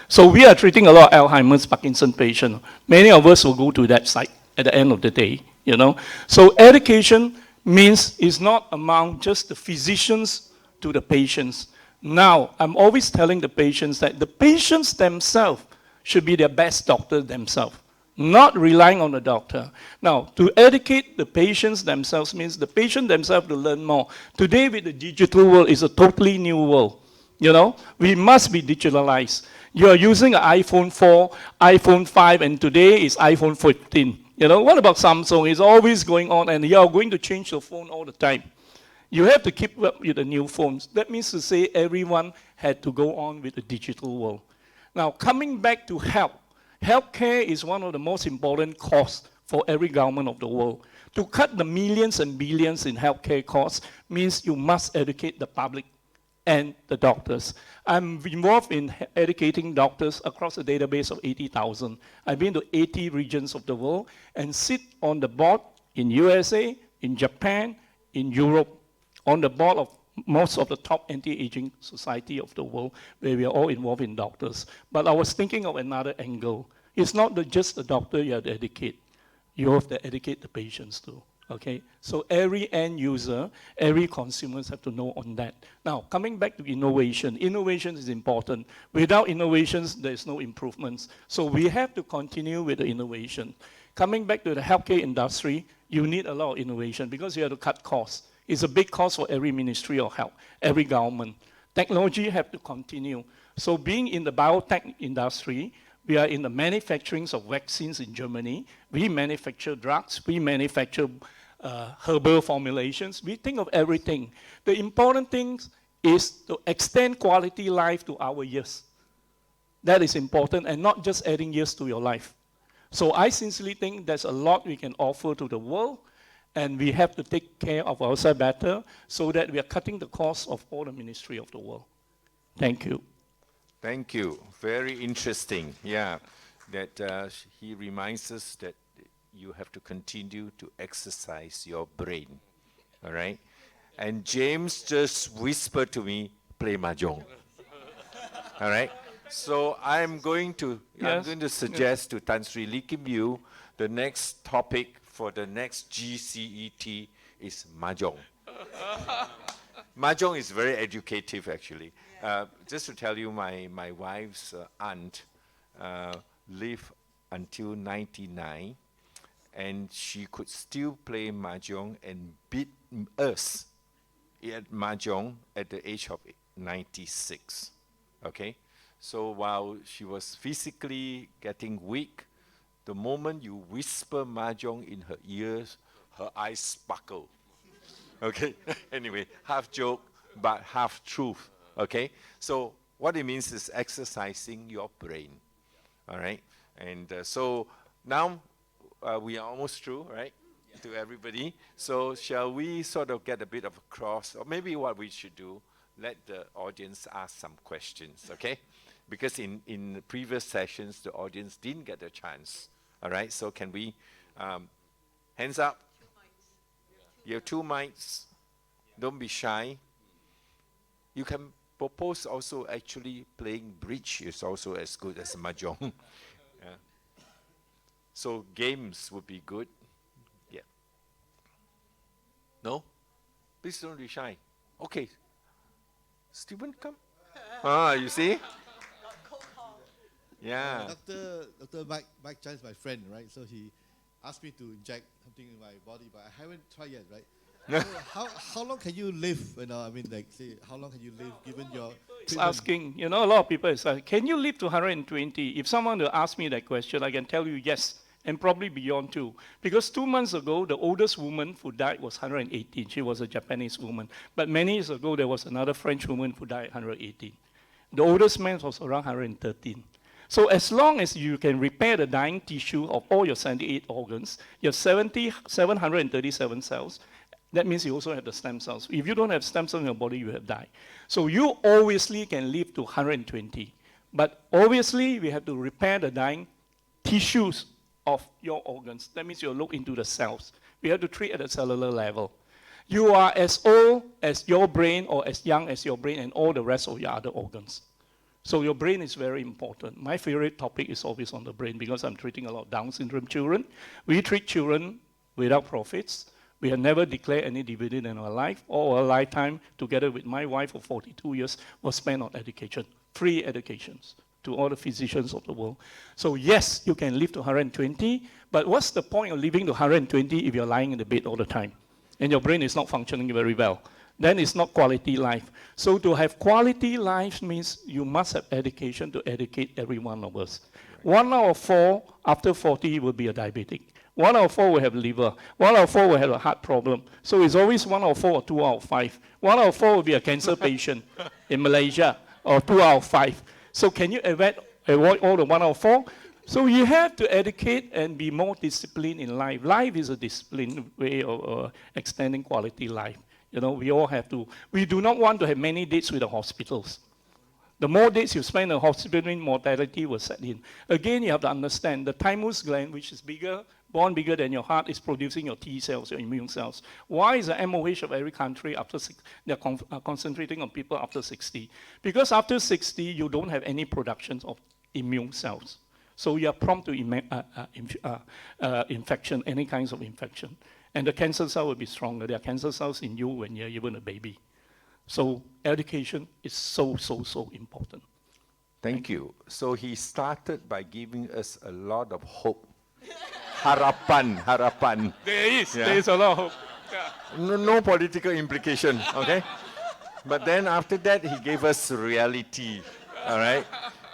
So we are treating a lot of Alzheimer's, Parkinson patients. Many of us will go to that site at the end of the day, you know. So education means it's not among just the physicians to the patients. Now, I'm always telling the patients that the patients themselves should be their best doctor themselves, not relying on the doctor. Now, to educate the patients themselves means the patient themselves to learn more. Today, with the digital world, is a totally new world. You know, we must be digitalized. You are using an iPhone 4, iPhone 5, and today is iPhone 15. You know, what about Samsung? It's always going on, and you are going to change your phone all the time. You have to keep up with the new phones. That means to say everyone had to go on with the digital world. Now, coming back to health. Healthcare is one of the most important costs for every government of the world. To cut the millions and billions in healthcare costs means you must educate the public and the doctors. I'm involved in educating doctors across a database of 80,000. I've been to 80 regions of the world and sit on the board in USA, in Japan, in Europe, on the board of most of the top anti-aging society of the world, where we are all involved in doctors. But I was thinking of another angle. It's not just the doctor you have to educate. You have to educate the patients too. Okay, so every end user, every consumers have to know on that. Now, coming back to innovation, innovation is important. Without innovations, there is no improvements. So we have to continue with the innovation. Coming back to the healthcare industry, you need a lot of innovation because you have to cut costs. It's a big cost for every ministry of health, every government. Technology have to continue. So being in the biotech industry, we are in the manufacturing of vaccines in Germany. We manufacture drugs. We manufacture herbal formulations. We think of everything. The important thing is to extend quality life to our years. That is important, and not just adding years to your life. So I sincerely think there's a lot we can offer to the world, and we have to take care of ourselves better so that we are cutting the cost of all the ministry of the world. Thank you. Thank you. Very interesting. Yeah, that he reminds us that you have to continue to exercise your brain. All right? And James just whispered to me, play mahjong. All right? So I'm going to suggest to Tan Sri Lee Kim Yew, the next topic for the next GCET is mahjong. Mahjong is very educative, actually. Just to tell you, my wife's aunt lived until 99, and she could still play mahjong and beat us at mahjong at the age of 96. Okay? So while she was physically getting weak, the moment you whisper mahjong in her ears, her eyes sparkle. Okay? Anyway, half joke, but half truth. Okay? So what it means is exercising your brain. All right? And so now we are almost through, right? Yeah. To everybody. So shall we sort of get a bit of a cross? Or maybe what we should do, let the audience ask some questions, okay? Because in the previous sessions, the audience didn't get a chance. All right? So can we, hands up? You have 2 mics. Don't be shy. You can propose also actually playing bridge is also as good as mahjong. Yeah. So games would be good. Yeah. No? Please don't be shy. Okay. Stephen, come. You see? Yeah. Dr. Mike Chan is my friend, right? So he asked me to inject something in my body, but I haven't tried yet, right? So how long can you live? I mean, like, say, how long can you live given your It's asking, a lot of people is asking, can you live to 120? If someone will ask me that question, I can tell you yes, and probably beyond too. Because 2 months ago, the oldest woman who died was 118. She was a Japanese woman. But many years ago, there was another French woman who died at 118. The oldest man was around 113. So as long as you can repair the dying tissue of all your 78 organs, you have 737 cells, that means you also have the stem cells. If you don't have stem cells in your body, you have died. So you obviously can live to 120. But obviously, we have to repair the dying tissues of your organs. That means you look into the cells. We have to treat at a cellular level. You are as old as your brain or as young as your brain and all the rest of your other organs. So your brain is very important. My favorite topic is always on the brain because I'm treating a lot of Down syndrome children. We treat children without profits. We have never declared any dividend in our life. All our lifetime, together with my wife for 42 years, was spent on education, free educations to all the physicians of the world. So yes, you can live to 120, but what's the point of living to 120 if you're lying in the bed all the time and your brain is not functioning very well? Then it's not quality life. So to have quality life means you must have education to educate every one of us. Right. 1 out of 4 after 40 will be a diabetic. 1 out of 4 will have liver. 1 out of 4 will have a heart problem. So it's always 1 out of 4 or 2 out of 5. 1 out of 4 will be a cancer patient in Malaysia, or 2 out of 5. So can you avoid all the 1 out of 4? So you have to educate and be more disciplined in life. Life is a disciplined way of extending quality life. We all have to. We do not want to have many dates with the hospitals. The more days you spend in the hospital, mortality will set in. Again, you have to understand the thymus gland, which is bigger born bigger than your heart, is producing your T cells, your immune cells. Why is the MOH of every country after they're concentrating on people after 60? Because after 60, you don't have any production of immune cells. So you are prompt to infection, any kinds of infection. And the cancer cell will be stronger. There are cancer cells in you when you're even a baby. So education is so, so, so important. Thank you. So he started by giving us a lot of hope. Harapan, harapan. There is a lot of hope. Yeah. No political implication, okay? But then after that, he gave us reality, all right?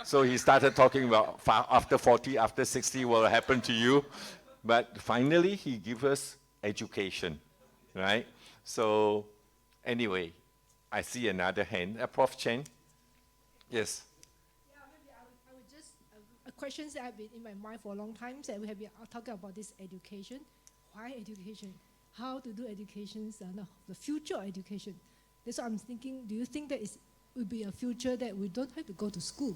So he started talking about after 40, after 60, what will happen to you. But finally, he gave us education, right? So anyway, I see another hand. Prof. Chen? Yes. Yeah, maybe I would just, questions that have been in my mind for a long time, that we have been talking about this education. Why education? How to do education, the future of education. That's what I'm thinking. Do you think that it will be a future that we don't have to go to school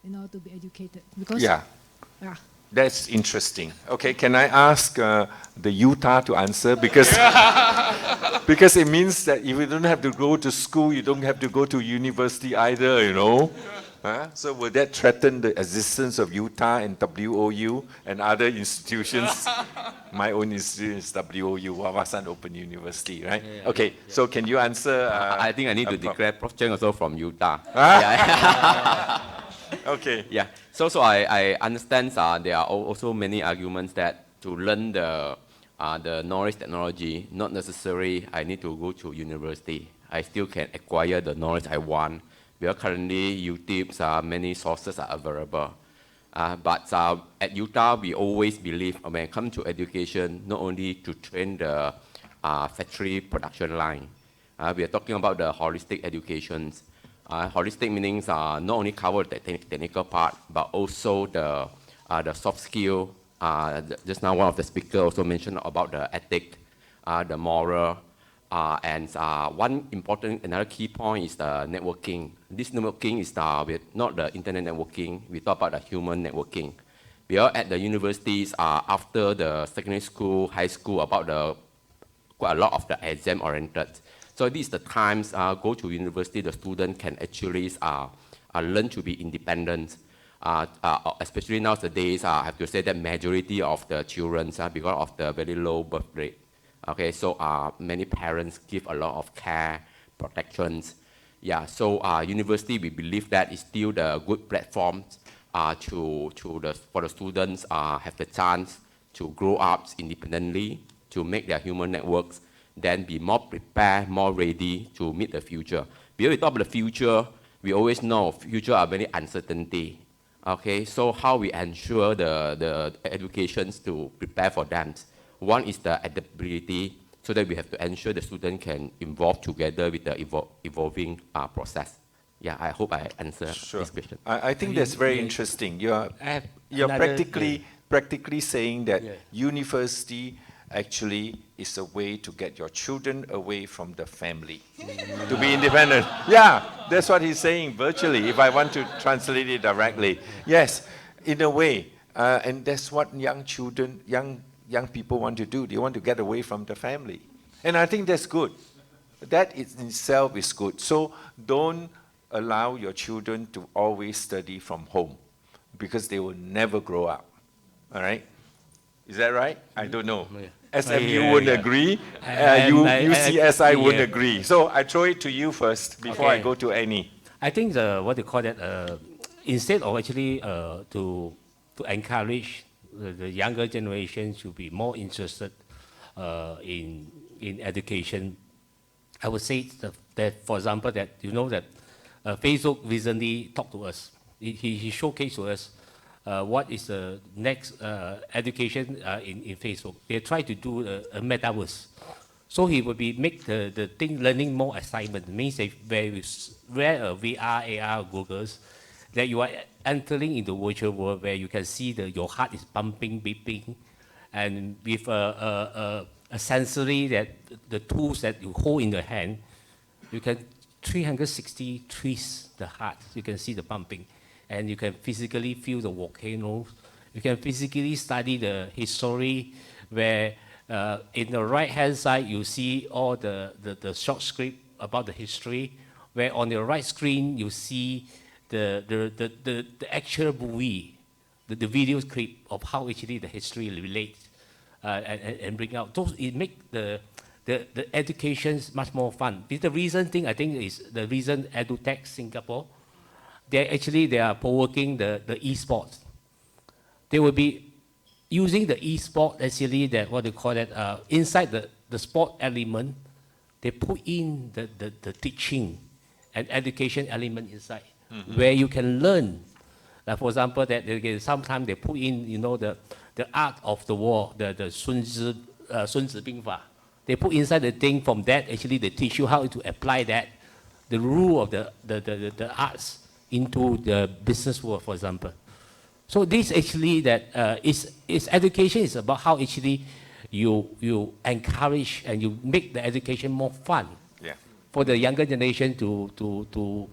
in order to be educated? Because yeah. That's interesting. Okay, can I ask the Utah to answer? Because, because it means that if you don't have to go to school, you don't have to go to university either, you know? So will that threaten the existence of Utah and WOU and other institutions? My own institution is WOU, Wawasan Open University, right? Okay, so can you answer? I think I need to declare Prof. Cheng also from Utah. Okay. Yeah. So I understand there are also many arguments that to learn the knowledge technology, not necessarily I need to go to university. I still can acquire the knowledge I want. Because currently YouTube, many sources are available. But at Utah, we always believe when it comes to education, not only to train the factory production line. We are talking about the holistic educations. Holistic meanings not only cover the technical part, but also the soft skill. Just now, one of the speakers also mentioned about the ethic, the moral, and one important, another key point is the networking. This networking is not the internet networking. We talk about the human networking. We are at the universities after the secondary school, high school, about quite a lot of the exam oriented. So this is the times go to university, the student can actually learn to be independent. Especially nowadays, I have to say that majority of the children, because of the very low birth rate. Okay, so many parents give a lot of care, protections. Yeah, so university, we believe that is still the good platform for the students have the chance to grow up independently, to make their human networks, then be more prepared, more ready to meet the future. Because we talk about the future, we always know future are very uncertainty. Okay, so how we ensure the educations to prepare for them? One is the adaptability, so that we have to ensure the student can evolve together with the evolving process. Yeah, I hope I answer this question. I think that's very interesting. You're practically saying that university actually is a way to get your children away from the family, to be independent. Yeah, that's what he's saying virtually, if I want to translate it directly. Yes, in a way, and that's what young children, young people want to do. They want to get away from the family. And I think that's good. That in itself is good. So don't allow your children to always study from home, because they will never grow up. All right? Is that right? I don't know. SMU wouldn't agree. UCSI wouldn't agree. So I throw it to you first before I go to Annie. I think what they call that, instead of actually to encourage the younger generation to be more interested in education, I would say that, for example, that you know that Facebook recently talked to us. He showcased to us what is the next education in Facebook. They try to do a metaverse. So he will make the thing learning more excitement. It means that where you wear a VR, AR goggles, that you are entering into virtual world where you can see your heart is pumping, beeping, and with a sensory that the tools that you hold in the hand, you can 360 twist the heart. You can see the pumping, and you can physically feel the volcanoes, You can physically study the history where in the right-hand side, you see all the short script about the history, where on your right screen, you see the actual movie, the video clip of how actually the history relates and bring out. Those, it make the education much more fun. The recent thing, I think, is the recent EduTech Singapore. They are provoking the esports. They will be using the e-sport, actually, that what they call that, inside the sport element, they put in the teaching and education element inside, where you can learn. Like for example, that sometimes they put in, you know, the art of the war, the Sun Tzu Bing Fa. They put inside the thing. From that, actually, they teach you how to apply that, the rule of the arts into the business world, for example. So this actually is education is about how actually you encourage and you make the education more fun for the younger generation to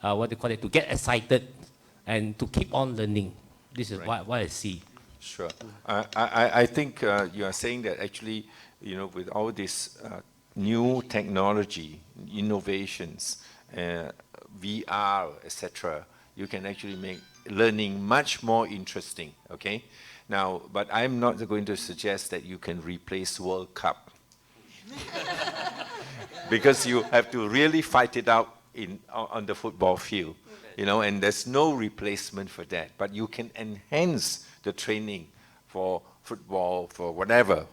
what they call it, to get excited and to keep on learning. This is what I see. Sure. I think you are saying that actually, you know, with all this new technology, innovations, VR, etc., you can actually make learning much more interesting, okay? Now, but I'm not going to suggest that you can replace World Cup. Because you have to really fight it out on the football field, you know, and there's no replacement for that. But you can enhance the training for football, for whatever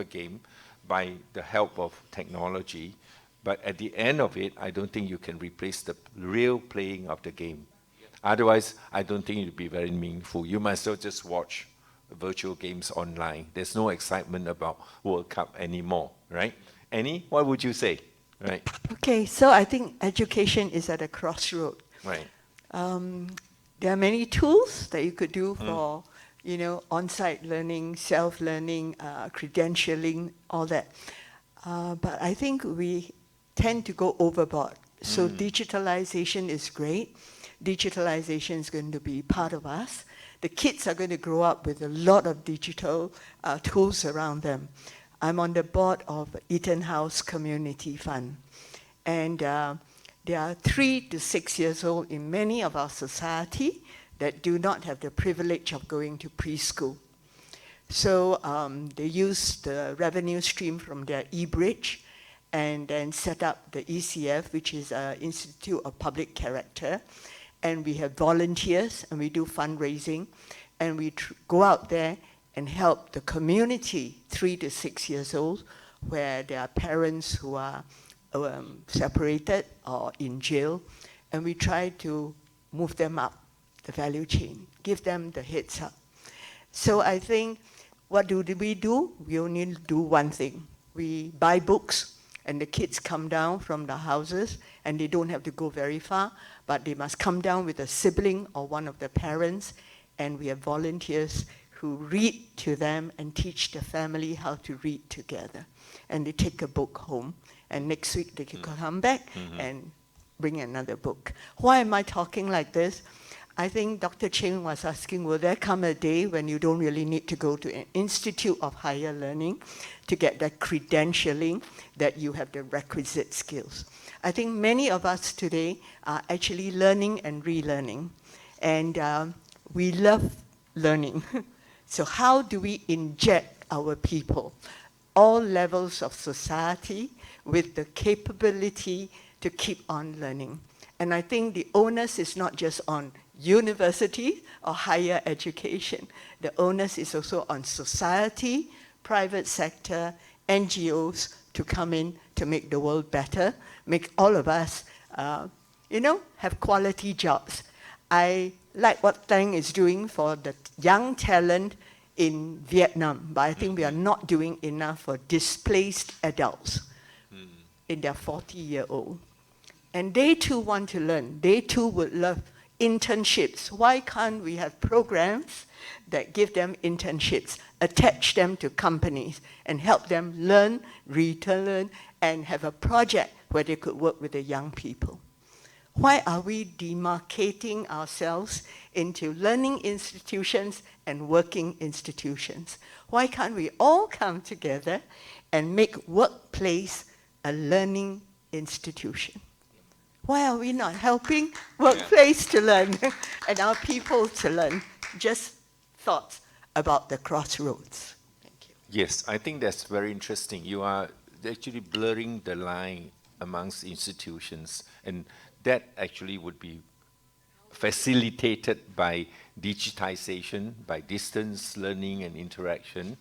game, by the help of technology. But at the end of it, I don't think you can replace the real playing of the game. Otherwise, I don't think it would be very meaningful. You might as well just watch virtual games online. There's no excitement about World Cup anymore, right? Annie, what would you say? Right. Okay, so I think education is at a crossroad. Right. There are many tools that you could do for, you know, on-site learning, self-learning, credentialing, all that. But I think we tend to go overboard. So digitalization is great. Digitalization is going to be part of us. The kids are going to grow up with a lot of digital tools around them. I'm on the board of Eaton House Community Fund. And they are 3 to 6 years old in many of our society that do not have the privilege of going to preschool. So they use the revenue stream from their e-bridge and then set up the ECF, which is Institute of Public Character. And we have volunteers, and we do fundraising, and we go out there and help the community, 3 to 6 years old, where there are parents who are separated or in jail, and we try to move them up the value chain, give them the heads up. So I think, what do we do? We only do one thing. We buy books, and the kids come down from the houses, and they don't have to go very far, but they must come down with a sibling or one of the parents, and we have volunteers who read to them and teach the family how to read together. And they take a book home, and next week they can come back and bring another book. Why am I talking like this? I think Dr. Cheng was asking, will there come a day when you don't really need to go to an institute of higher learning to get that credentialing that you have the requisite skills? I think many of us today are actually learning and relearning, and we love learning. So how do we inject our people, all levels of society, with the capability to keep on learning? And I think the onus is not just on university or higher education. The onus is also on society, private sector, NGOs to come in to make the world better, make all of us, you know, have quality jobs. I like what Thang is doing for the young talent in Vietnam, but I think we are not doing enough for displaced adults in their 40-year-old. And they too want to learn. They too would love internships. Why can't we have programs that give them internships, attach them to companies, and help them learn, relearn, and have a project where they could work with the young people? Why are we demarcating ourselves into learning institutions and working institutions? Why can't we all come together and make workplace a learning institution? Why are we not helping workplace to learn and our people to learn? Just thoughts about the crossroads. Thank you. Yes, I think that's very interesting. You are actually blurring the line amongst institutions, and that actually would be facilitated by digitization, by distance learning and interaction.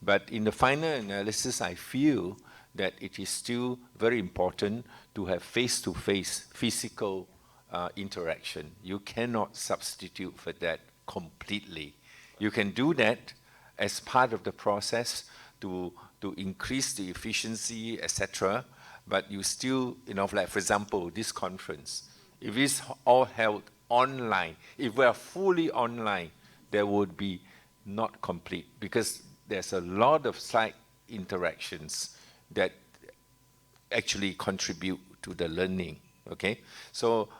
But in the final analysis, I feel that it is still very important to have face-to-face physical interaction. You cannot substitute for that completely. You can do that as part of the process to increase the efficiency, etc. But you still, like for example, this conference, if it's all held online, if we are fully online, there would be not complete, because there's a lot of side interactions that actually contribute to the learning, okay? So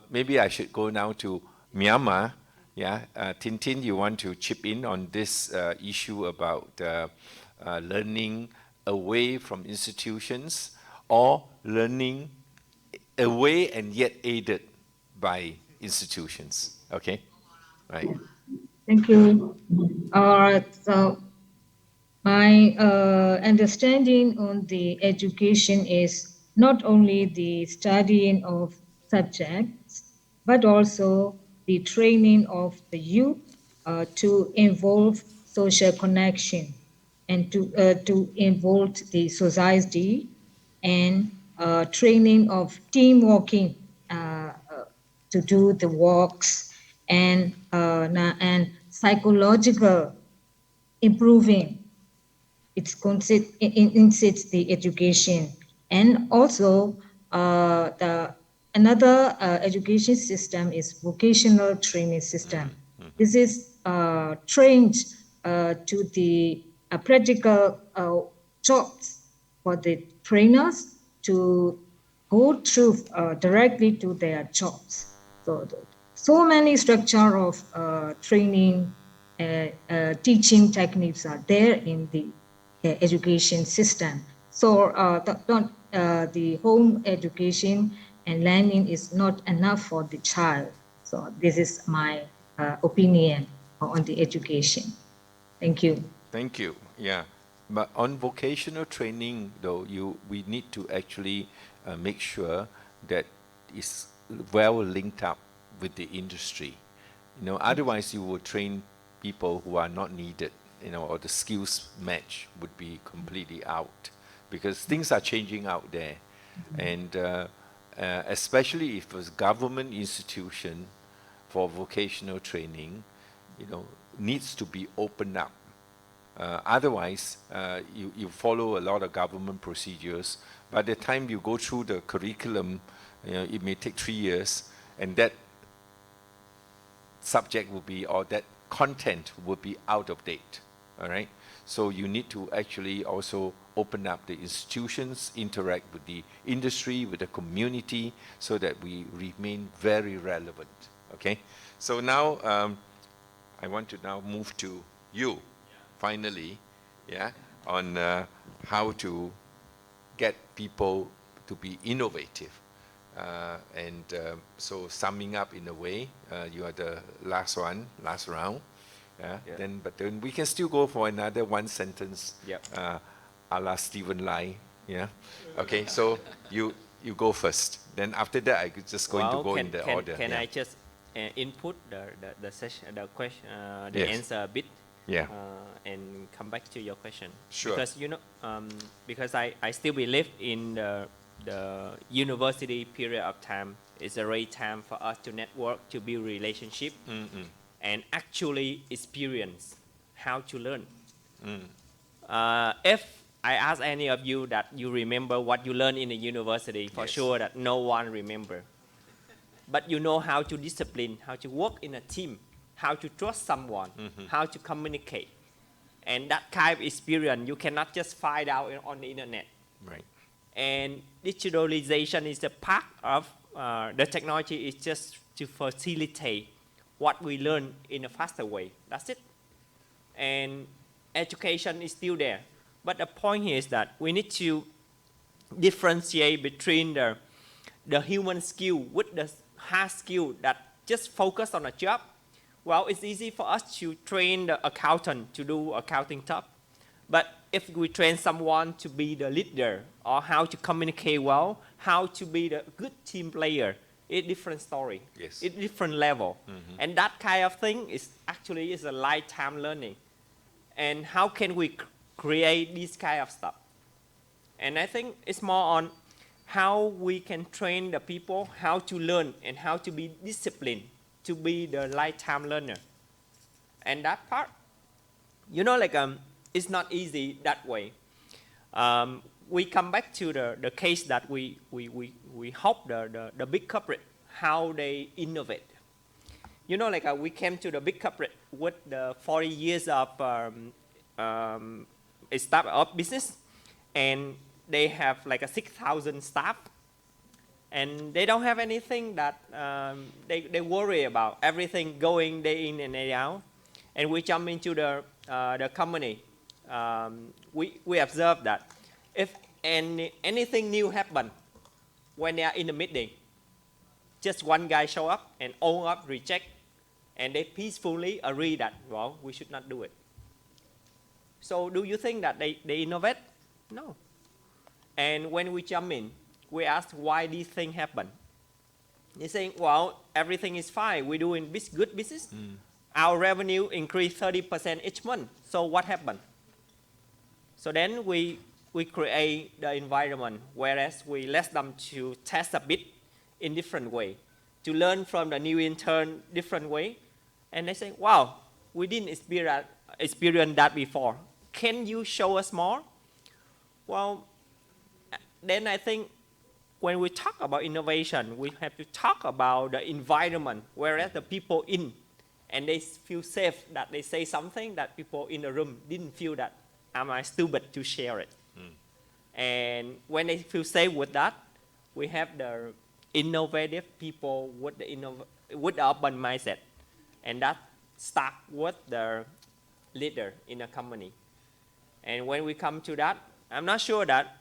maybe I should go now to Myanmar. Yeah, Tintin, you want to chip in on this issue about learning away from institutions or learning away and yet aided by institutions, okay? Right. Thank you. So my understanding on the education is not only the studying of subjects, but also the training of the youth to involve social connection and to involve the society, and training of team working to do the works, and psychological improving. It consists the education, and also the another education system is vocational training system. This is trained to the practical jobs for the trainers to go through directly to their jobs. So many structure of training, teaching techniques are there in the education system. So the home education and learning is not enough for the child. So this is my opinion on the education. Thank you. Thank you. Yeah, but on vocational training, though, we need to actually make sure that it's well linked up with the industry. Otherwise you will train people who are not needed, or the skills match would be completely out, because things are changing out there, and especially if it's government institution for vocational training, needs to be opened up. Otherwise, you follow a lot of government procedures. By the time you go through the curriculum, it may take 3 years, and that subject will be, or that content will be out of date, all right? So you need to actually also open up the institutions, interact with the industry, with the community, so that we remain very relevant, okay? So now, I want to now move to you, finally, on how to get people to be innovative. So summing up in a way, you are the last round. But then we can still go for another one sentence, a la Stephen Lai. Yeah. Okay. So you go first. Then after that, I just going to go in the order. Can I just input the session, the question, the Yes. answer a bit? Yeah. And come back to your question. Sure. Because because I still believe in the university period of time is a great time for us to network, to build relationship, and actually experience how to learn. If I ask any of you that you remember what you learned in the university, for sure that no one remember. But you know how to discipline, how to work in a team, how to trust someone, how to communicate. And that kind of experience you cannot just find out on the internet. Right. And digitalization is a part of the technology is just to facilitate what we learn in a faster way. That's it. And education is still there. But the point here is that we need to differentiate between the human skill with the hard skill that just focus on a job. Well, it's easy for us to train the accountant to do accounting stuff. But if we train someone to be the leader or how to communicate well, how to be the good team player, it's a different story. Yes. It's a different level. And that kind of thing is actually is a lifetime learning. And how can we create this kind of stuff? And I think it's more on how we can train the people how to learn and how to be disciplined to be the lifetime learner. And that part, you know, like it's not easy that way. We come back to the case that we hope the big corporate, how they innovate. You know, like we came to the big corporate with the 40 years of a startup business, and they have like a 6,000 staff, and they don't have anything that they worry about. Everything going day in and day out, and we jump into the company. We observe that if anything new happen when they are in the meeting, just one guy show up and own up, reject, and they peacefully agree that, well, we should not do it. So do you think that they innovate? No. And when we jump in, we ask why this thing happened. They say, well, everything is fine. We're doing good business. Our revenue increased 30% each month. So what happened? So then we create the environment, whereas we let them to test a bit in different way, to learn from the new intern different way. And they say, wow, we didn't experience that before. Can you show us more? Well, then I think when we talk about innovation, we have to talk about the environment, whereas the people in, and they feel safe that they say something that people in the room didn't feel that, am I stupid to share it? And when they feel safe with that, we have the innovative people with the open mindset. And that start with the leader in a company. And when we come to that, I'm not sure that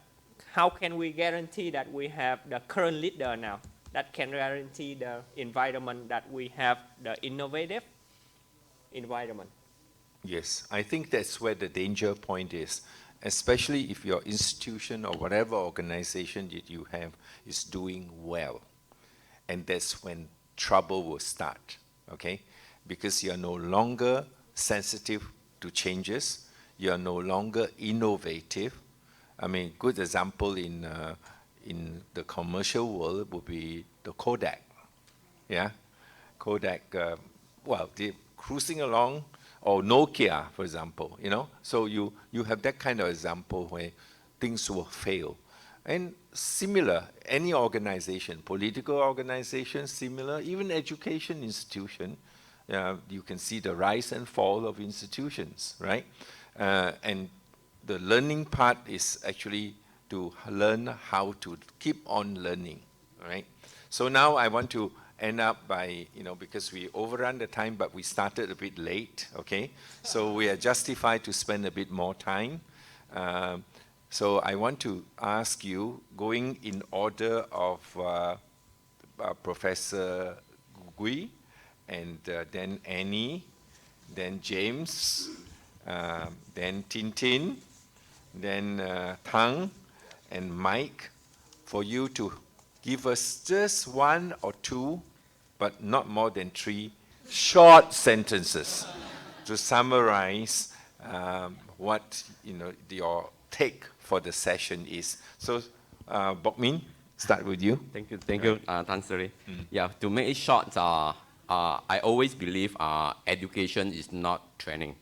how can we guarantee that we have the current leader now that can guarantee the environment that we have the innovative environment. Yes, I think that's where the danger point is, especially if your institution or whatever organization that you have is doing well. And that's when trouble will start, okay? Because you're no longer sensitive to changes, you're no longer innovative. I mean, good example in the commercial world would be the Kodak, yeah? Kodak, well, they're cruising along, or Nokia, for example, you know? So you have that kind of example where things will fail. And similar, any organization, political organization, similar, even education institution, you can see the rise and fall of institutions, right? And the learning part is actually to learn how to keep on learning, right? So now I want to end up by, you know, because we overrun the time, but we started a bit late, okay? So we are justified to spend a bit more time. So I want to ask you, going in order of Professor Gui, and then Annie, then James, then Tintin, then Thang, and Mike, for you to give us just one or two, but not more than 3 short sentences to summarize what, you know, your take for the session is. So, Bok Min, start with you. Thank you, Tan Sri. Yeah, to make it short, I always believe education is not training.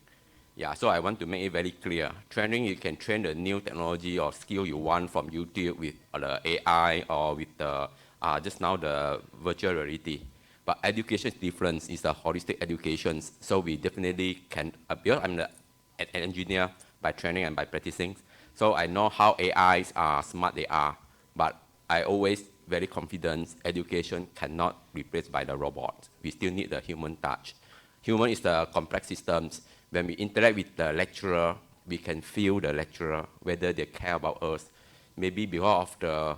Yeah, so I want to make it very clear. Training, you can train the new technology or skill you want from YouTube with the AI or with the, just now the virtual reality. But education is different. It's a holistic education. So we definitely can, because I'm an engineer by training and by practicing. So I know how AIs are smart they are. But I always very confident, education cannot be replaced by the robot. We still need the human touch. Human is the complex systems. When we interact with the lecturer, we can feel the lecturer, whether they care about us. Maybe because of the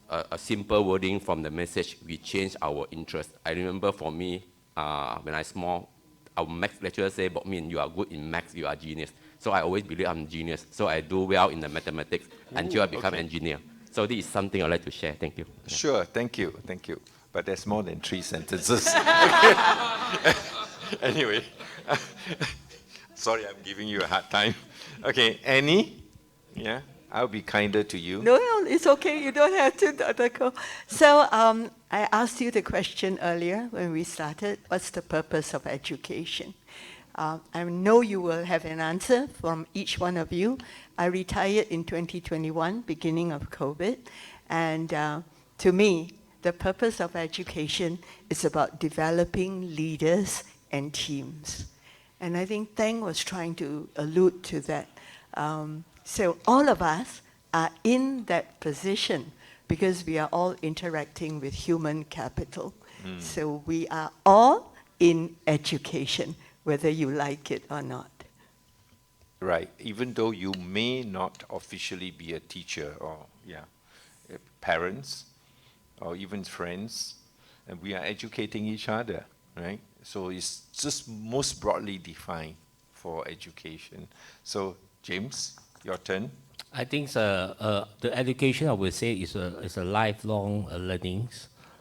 a simple wording from the message, we change our interest. I remember for me, when I was small, our maths lecturer said about me, you are good in maths, you are genius. So I always believe I'm a genius. So I do well in the mathematics until I become engineer. So this is something I'd like to share. Thank you. Sure, thank you, thank you. But there's more than 3 sentences. Anyway, sorry, I'm giving you a hard time. Okay, Annie, yeah, I'll be kinder to you. No, it's okay. You don't have to, Dr. Ko. So I asked you the question earlier when we started, what's the purpose of education? I know you will have an answer from each one of you. I retired in 2021, beginning of COVID. And to me, the purpose of education is about developing leaders and teams. And I think Thang was trying to allude to that. So all of us are in that position because we are all interacting with human capital. So we are all in education, whether you like it or not. Right, even though you may not officially be a teacher or, parents or even friends, and we are educating each other, right? So it's just most broadly defined for education. So James, your turn. I think the education, I would say, is a lifelong learning.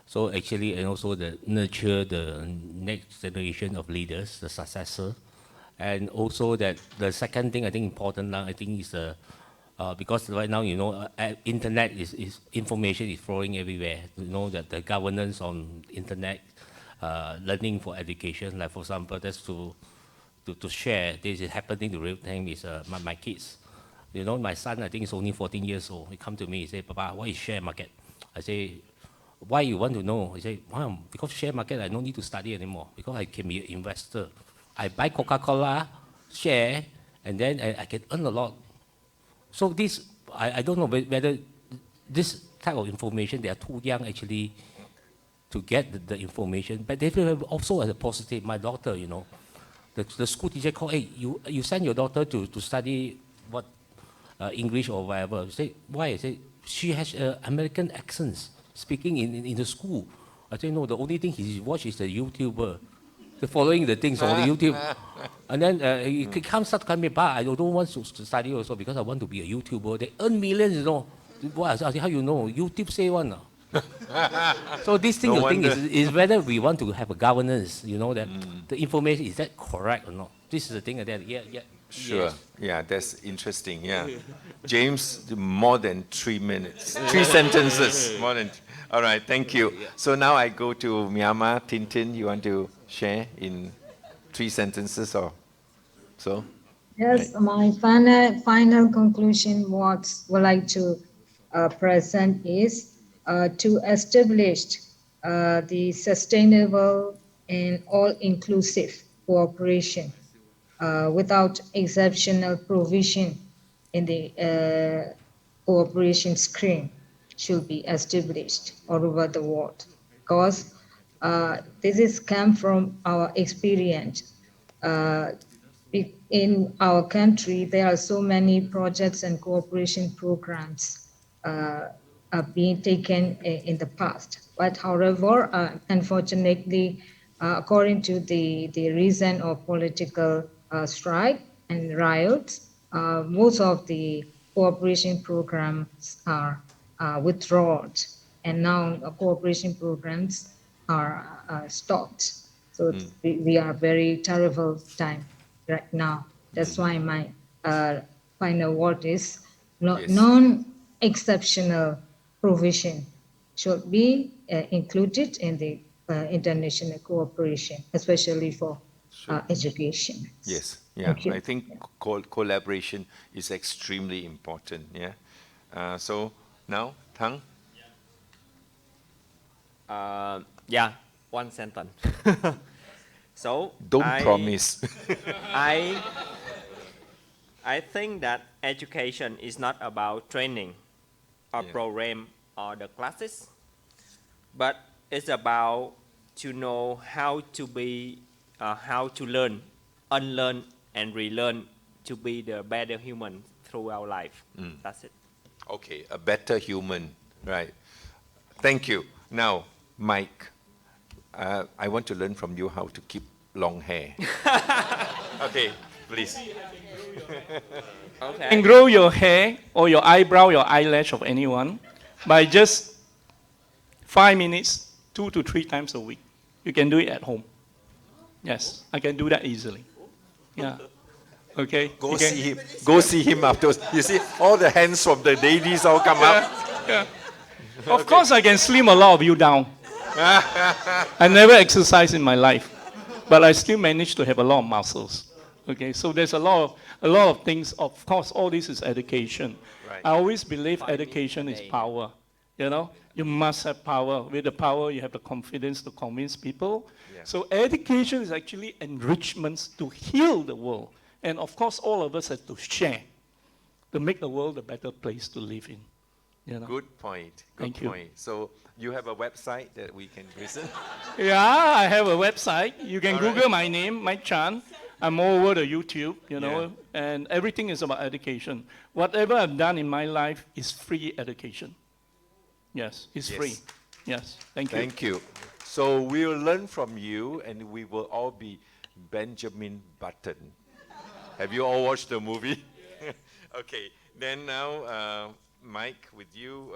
So actually, and also the nurture the next generation of leaders, the successor. And also that the second thing I think important now, I think is because right now, you know, internet is information is flowing everywhere. You know that the governance on internet, learning for education, like for example, that's to share. This is happening in real time is my kids. You know, my son, I think is only 14 years old. He come to me, he say, Papa, what is share market? I say, why you want to know? He say, Mom, because share market, I don't need to study anymore because I can be an investor. I buy Coca-Cola, share, and then I can earn a lot. So this, I don't know whether this type of information, they are too young actually to get the information, but they feel also as a positive. My daughter, you know, the school teacher called, hey, you send your daughter to study what, English or whatever. I say, why? I say, she has American accents speaking in the school. I say, no, the only thing he watch is the YouTuber. The following the things on the YouTube. And then he comes start coming back. I don't want to study also because I want to be a YouTuber. They earn millions, you know. What? How you know? YouTube say one. So this thing, No the thing is whether we want to have a governance, you know, that the information, is that correct or not? This is the thing that, Sure, yes. yeah, that's interesting, yeah. James, more than 3 minutes, 3 sentences, more than, all right, thank you. So now I go to Myanmar. Tintin, you want to share in 3 sentences or so? Yes, my final conclusion what would like to present is to establish the sustainable and all-inclusive cooperation without exceptional provision in the cooperation scheme should be established all over the world. Because this is come from our experience. In our country, there are so many projects and cooperation programs are being taken in the past. But however, unfortunately, according to the reason of political strike and riots, most of the cooperation programs are withdrawn, and now cooperation programs are stopped. So we are very terrible time right now. That's why my final word is non-exceptional provision should be included in the international cooperation, especially for education. Yes, yeah, Thank you. I think collaboration is extremely important, yeah. So now, Thang? Yeah, one sentence. So Don't promise. I think that education is not about training or program or the classes, but it's about to know how to be, how to learn, unlearn, and relearn to be the better human through our life. That's it. Okay, a better human, right? Thank you. Now, Mike, I want to learn from you how to keep long hair. Okay, please. Okay. And grow your hair or your eyebrow, your eyelash of anyone by just 5 minutes, 2 to 3 times a week. You can do it at home. Yes, I can do that easily. Yeah. Okay. Go see him. Go see him afterwards. You see, all the hands from the ladies all come up. Yeah. Of course, I can slim a lot of you down. I never exercised in my life, but I still managed to have a lot of muscles. Okay, so there's a lot of things. Of course, all this is education. Right. I always believe education is power. You know, you must have power. With the power, you have the confidence to convince people. Yeah. So education is actually enrichments to heal the world. And of course, all of us have to share to make the world a better place to live in. You know? Good point. Good Thank you. point. So you have a website that we can visit? Yeah, I have a website. You can All Google right. my name, Mike Chan. I'm all over the YouTube, you know, Yeah. and everything is about education. Whatever I've done in my life is free education. Yes, it's Yes. free. Yes, thank you. Thank you. So we will learn from you, and we will all be Benjamin Button. Have you all watched the movie? Okay. Then now, Mike, with you,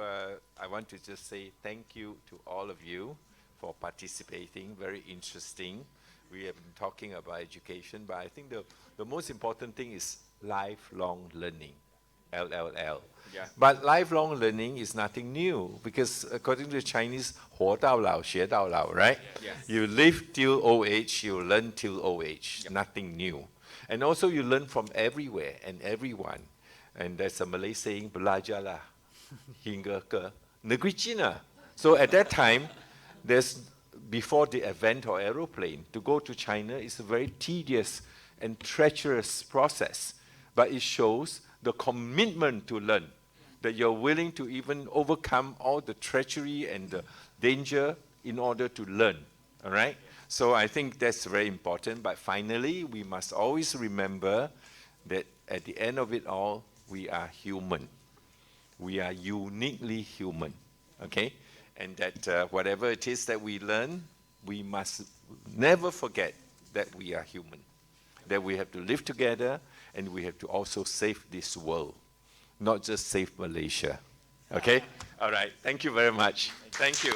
I want to just say thank you to all of you for participating. Very interesting. We have been talking about education, but I think the most important thing is lifelong learning, LLL. Yeah. But lifelong learning is nothing new, because according to the Chinese, 活到老学到老, right? Yes. You live till old age, you learn till old age. Nothing new. And also you learn from everywhere and everyone. And there's a Malay saying, belajarlah hingga ke negeri China. So at that time, before the advent of aeroplane, to go to China is a very tedious and treacherous process. But it shows the commitment to learn, that you're willing to even overcome all the treachery and the danger in order to learn, all right? So I think that's very important. But finally, we must always remember that at the end of it all, we are human. We are uniquely human, okay? And that whatever it is that we learn, we must never forget that we are human, that we have to live together, and we have to also save this world, not just save Malaysia, okay? All right, thank you very much. Thank you.